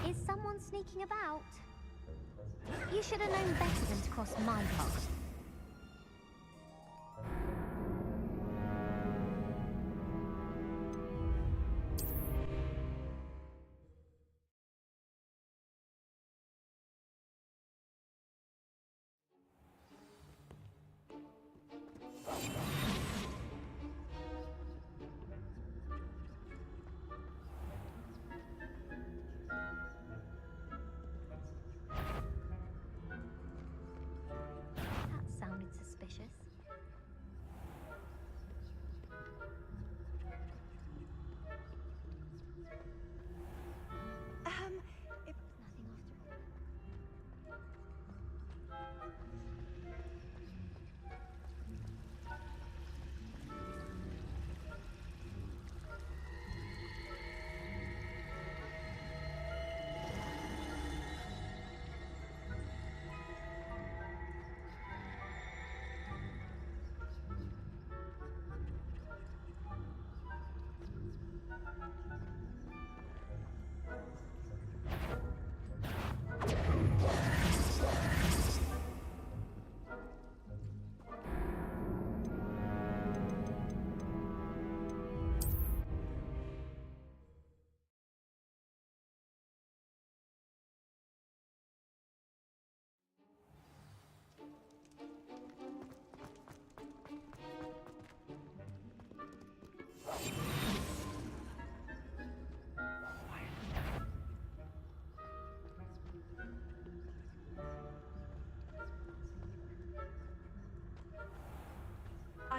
Is someone sneaking about? You should have known better than to cross my path.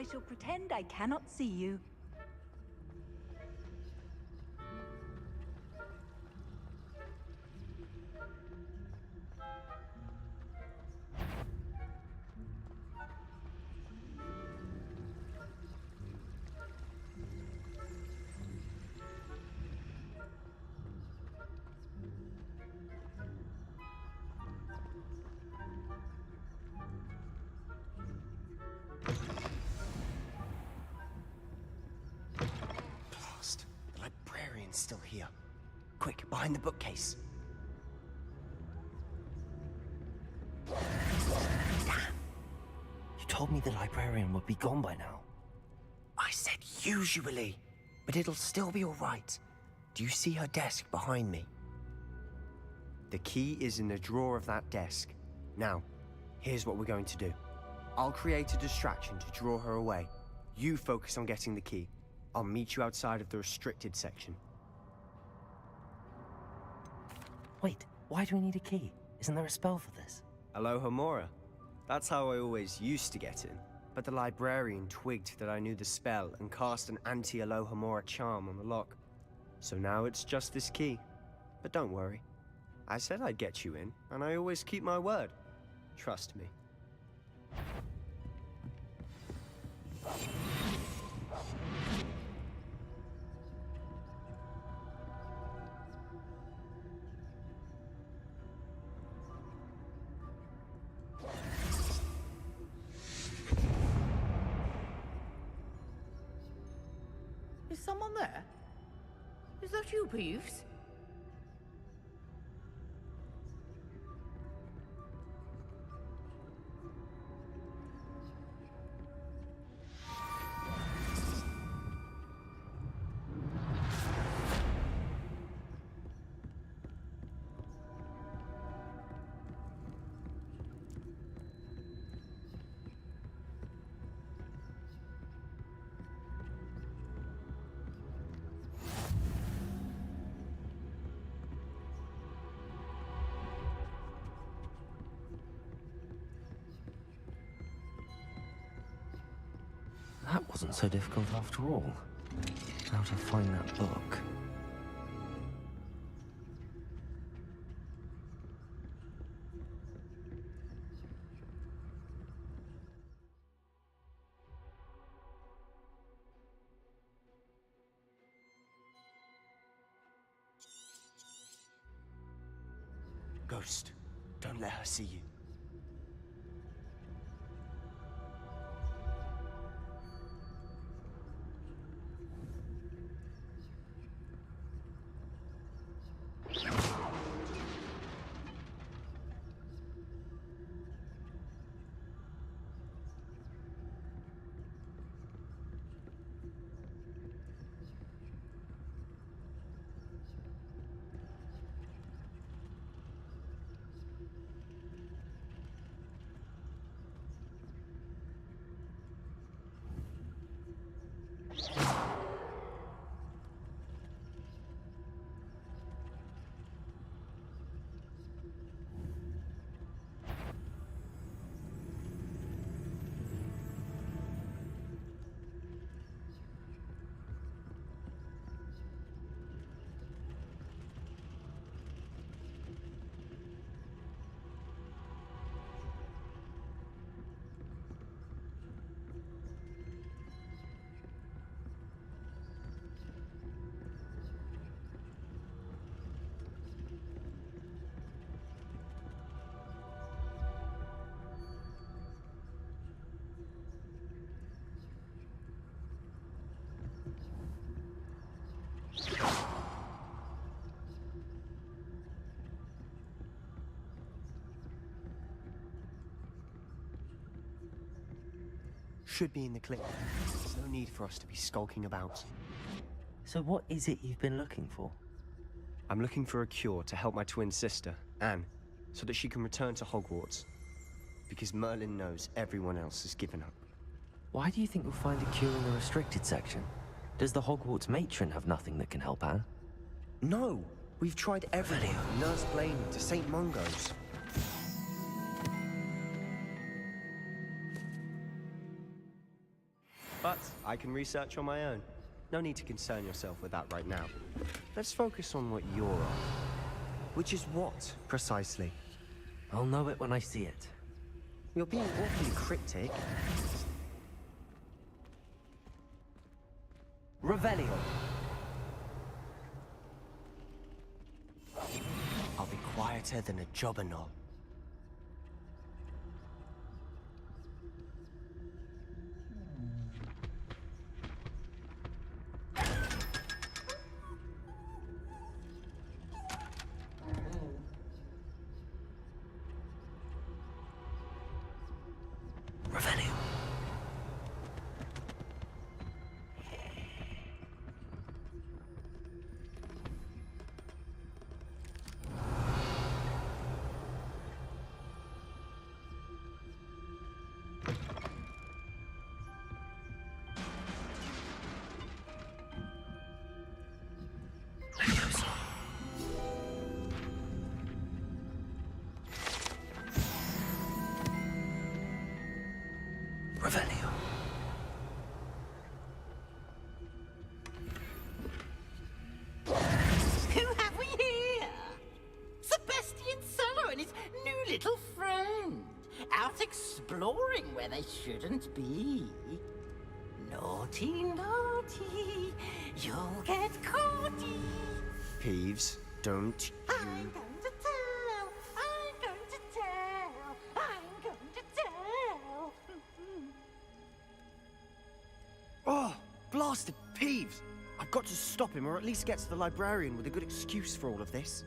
shall pretend I cannot see you. Blast. The librarian's still here. Quick, behind the bookcase. Damn! You told me the librarian would be gone by now. I said usually, but it'll still be all right. Do you see her desk behind me? The key is in the drawer of that desk. Now, here's what we're going to do. I'll create a distraction to draw her away. You focus on getting the key. I'll meet you outside of the restricted section. Wait, why do we need a key? Isn't there a spell for this? Alohomora. That's how I always used to get in. But the librarian twigged that I knew the spell and cast an anti-Alohomora charm on the lock. So now it's just this key. But don't worry. I said I'd get you in, and I always keep my word. Trust me. Is someone there? Is that you, Peeves? That wasn't so difficult after all. How to find that book. Ghost, don't let her see you. Should be in the clip. There's no need for us to be skulking about. So what is it you've been looking for? I'm looking for a cure to help my twin sister, Anne, so that she can return to Hogwarts. Because Merlin knows everyone else has given up. Why do you think we'll find a cure in the restricted section? Does the Hogwarts matron have nothing that can help Anne? No! We've tried everything. Nurse Blaine to St. Mungo's. But I can research on my own. No need to concern yourself with that right now. Let's focus on what you're on. Which is what, precisely? I'll know it when I see it. You're being awfully cryptic. Revelio. I'll be quieter than a jobberknoll. Revelio. Who have we here? Sebastian Solo and his new little friend. Out exploring where they shouldn't be. Naughty, naughty. You'll get caughty. Peeves, don't you... I'm going to tell. I'm going to tell. I'm going to tell. Oh, blasted Peeves! I've got to stop him, or at least get to the librarian with a good excuse for all of this.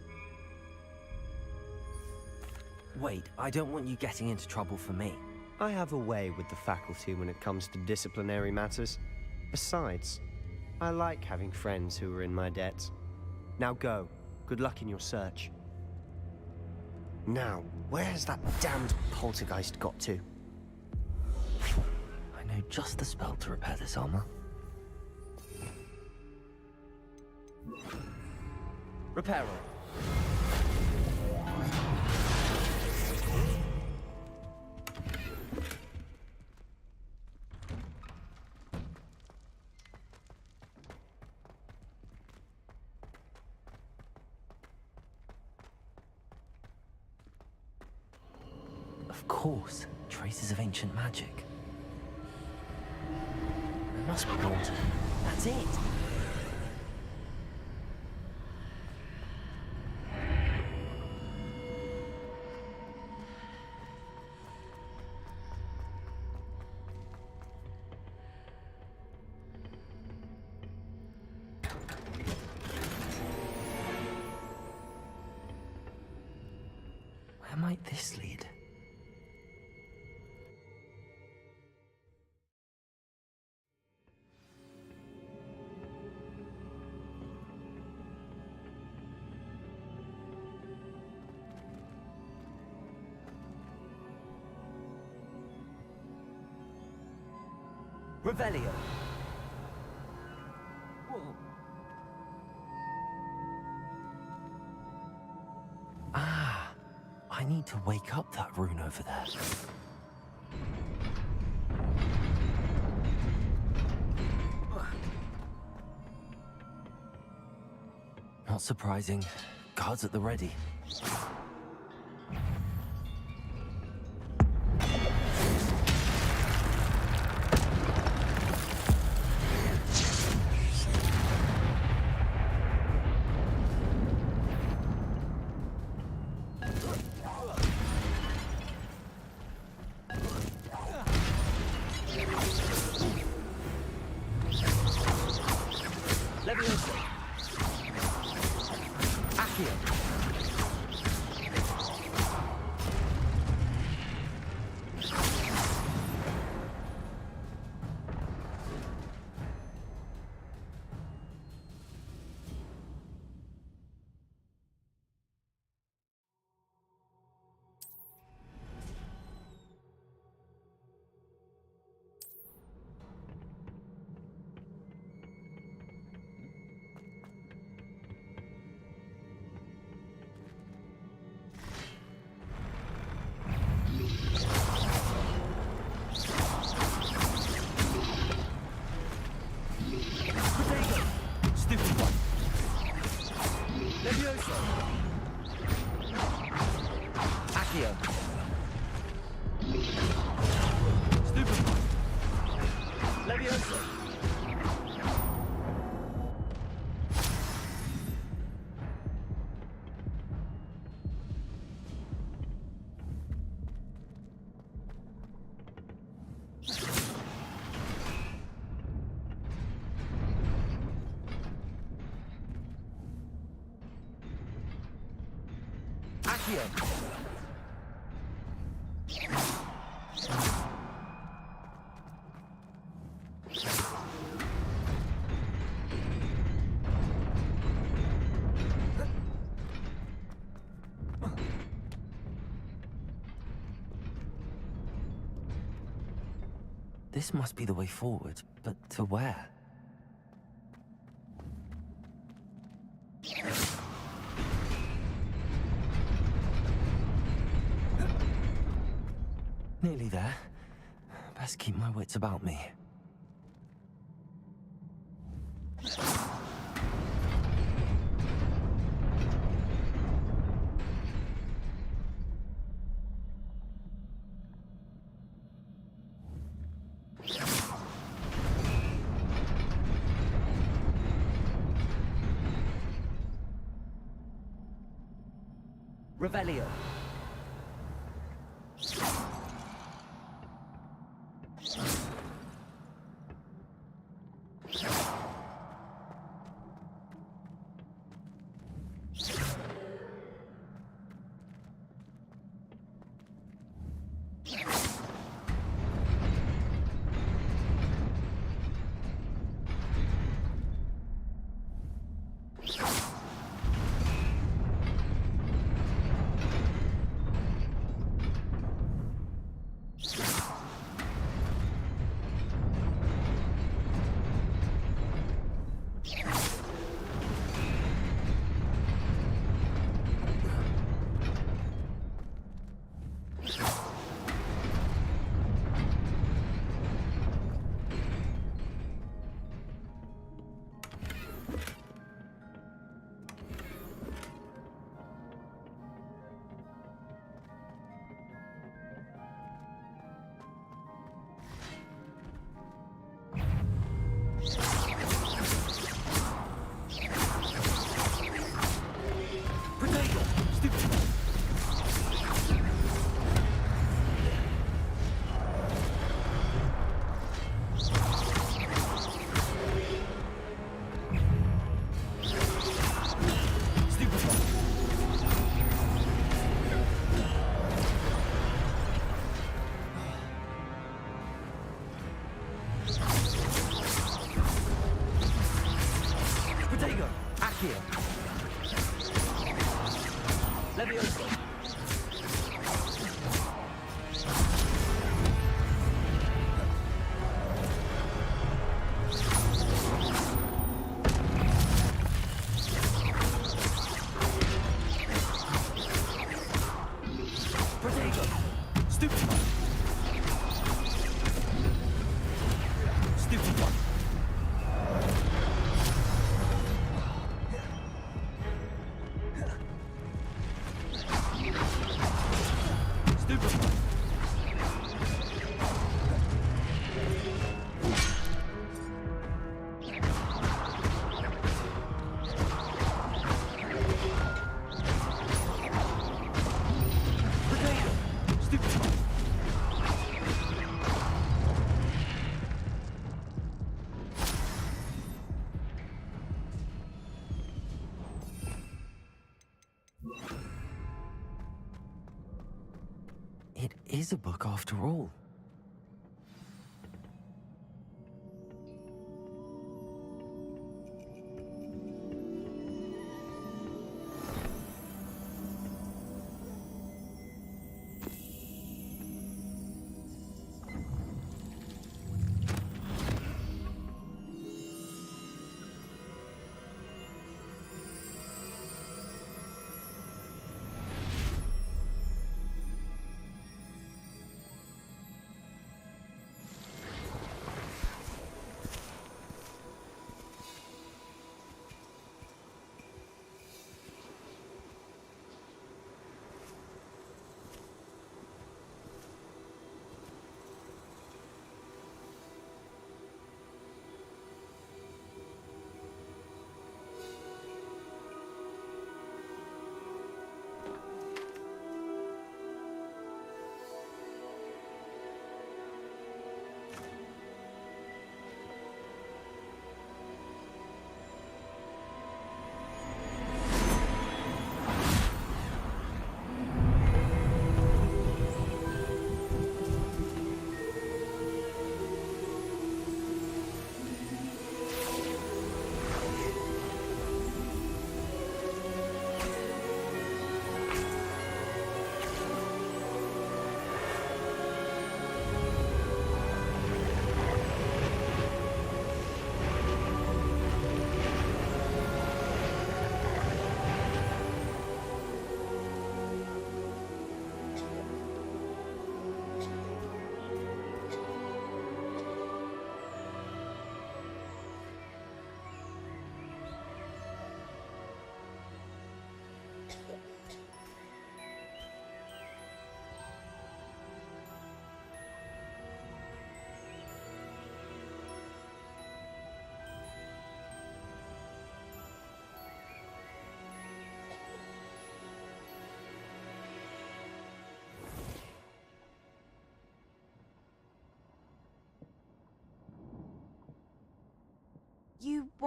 Wait, I don't want you getting into trouble for me. I have a way with the faculty when it comes to disciplinary matters. Besides, I like having friends who are in my debt. Now go. Good luck in your search. Now, where has that damned poltergeist got to? I know just the spell to repair this armor. Reparo. Of course, traces of ancient magic. There must be water. That's it! Where might this lead? Revelio. Ah, I need to wake up that rune over there. Not surprising. Guards at the ready. Accio. This must be the way forward, but to where? Nearly there. Best keep my wits about me. Revelio. It is a book after all.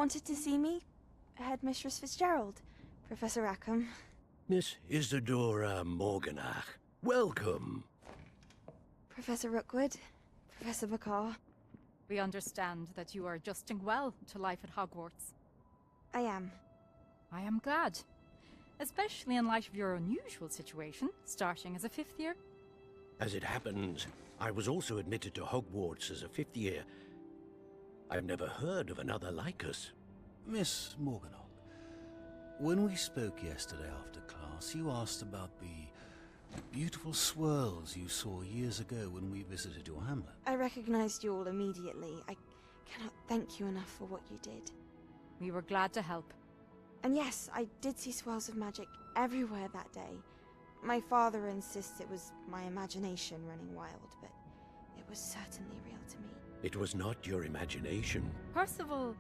wanted to see me? Headmistress Fitzgerald, Professor Rackham. Miss Isadora Morganach, welcome. Professor Rookwood, Professor Bakar. We understand that you are adjusting well to life at Hogwarts. I am. I am glad. Especially in light of your unusual situation, starting as a 5th year. As it happens, I was also admitted to Hogwarts as a 5th year. I've never heard of another like us. Miss Morganach, when we spoke yesterday after class, you asked about the beautiful swirls you saw years ago when we visited your hamlet. I recognized you all immediately. I cannot thank you enough for what you did. We were glad to help. And yes, I did see swirls of magic everywhere that day. My father insists it was my imagination running wild, but it was certainly real to me. It was not your imagination. Percival,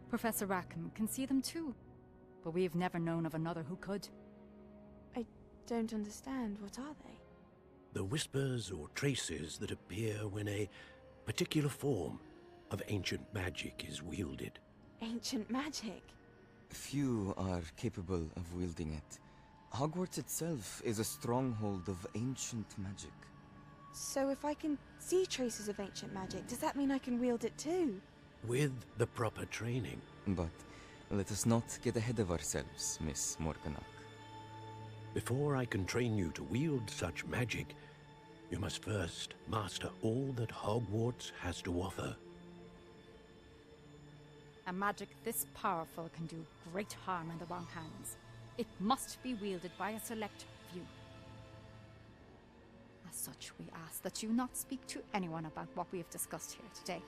Professor Rackham can see them too. But we've never known of another who could. I don't understand. What are they? The whispers or traces that appear when a particular form of ancient magic is wielded. Ancient magic? Few are capable of wielding it. Hogwarts itself is a stronghold of ancient magic. So if I can see traces of ancient magic, does that mean I can wield it too? With the proper training. But let us not get ahead of ourselves, Miss Morganach. Before I can train you to wield such magic, you must first master all that Hogwarts has to offer. A magic this powerful can do great harm in the wrong hands. It must be wielded by a select few. As such, we ask that you not speak to anyone about what we have discussed here today.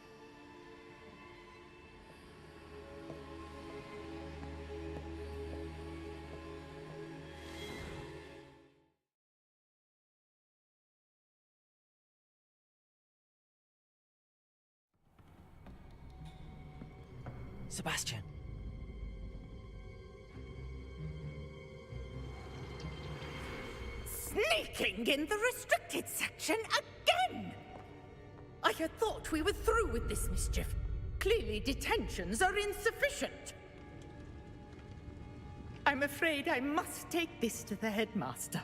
Sebastian. Sneaking in the restricted section again! I had thought we were through with this mischief. Clearly detentions are insufficient. I'm afraid I must take this to the headmaster.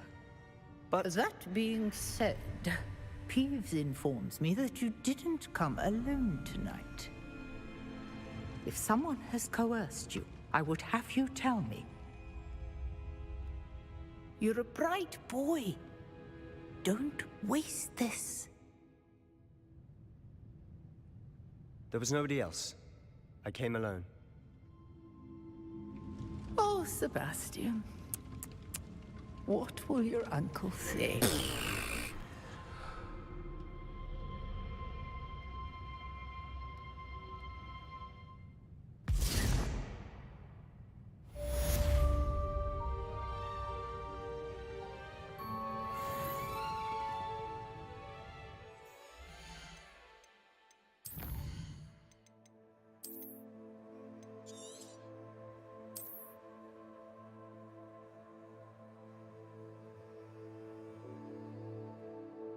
But that being said, Peeves informs me that you didn't come alone tonight. If someone has coerced you, I would have you tell me. You're a bright boy. Don't waste this. There was nobody else. I came alone. Oh, Sebastian. What will your uncle say?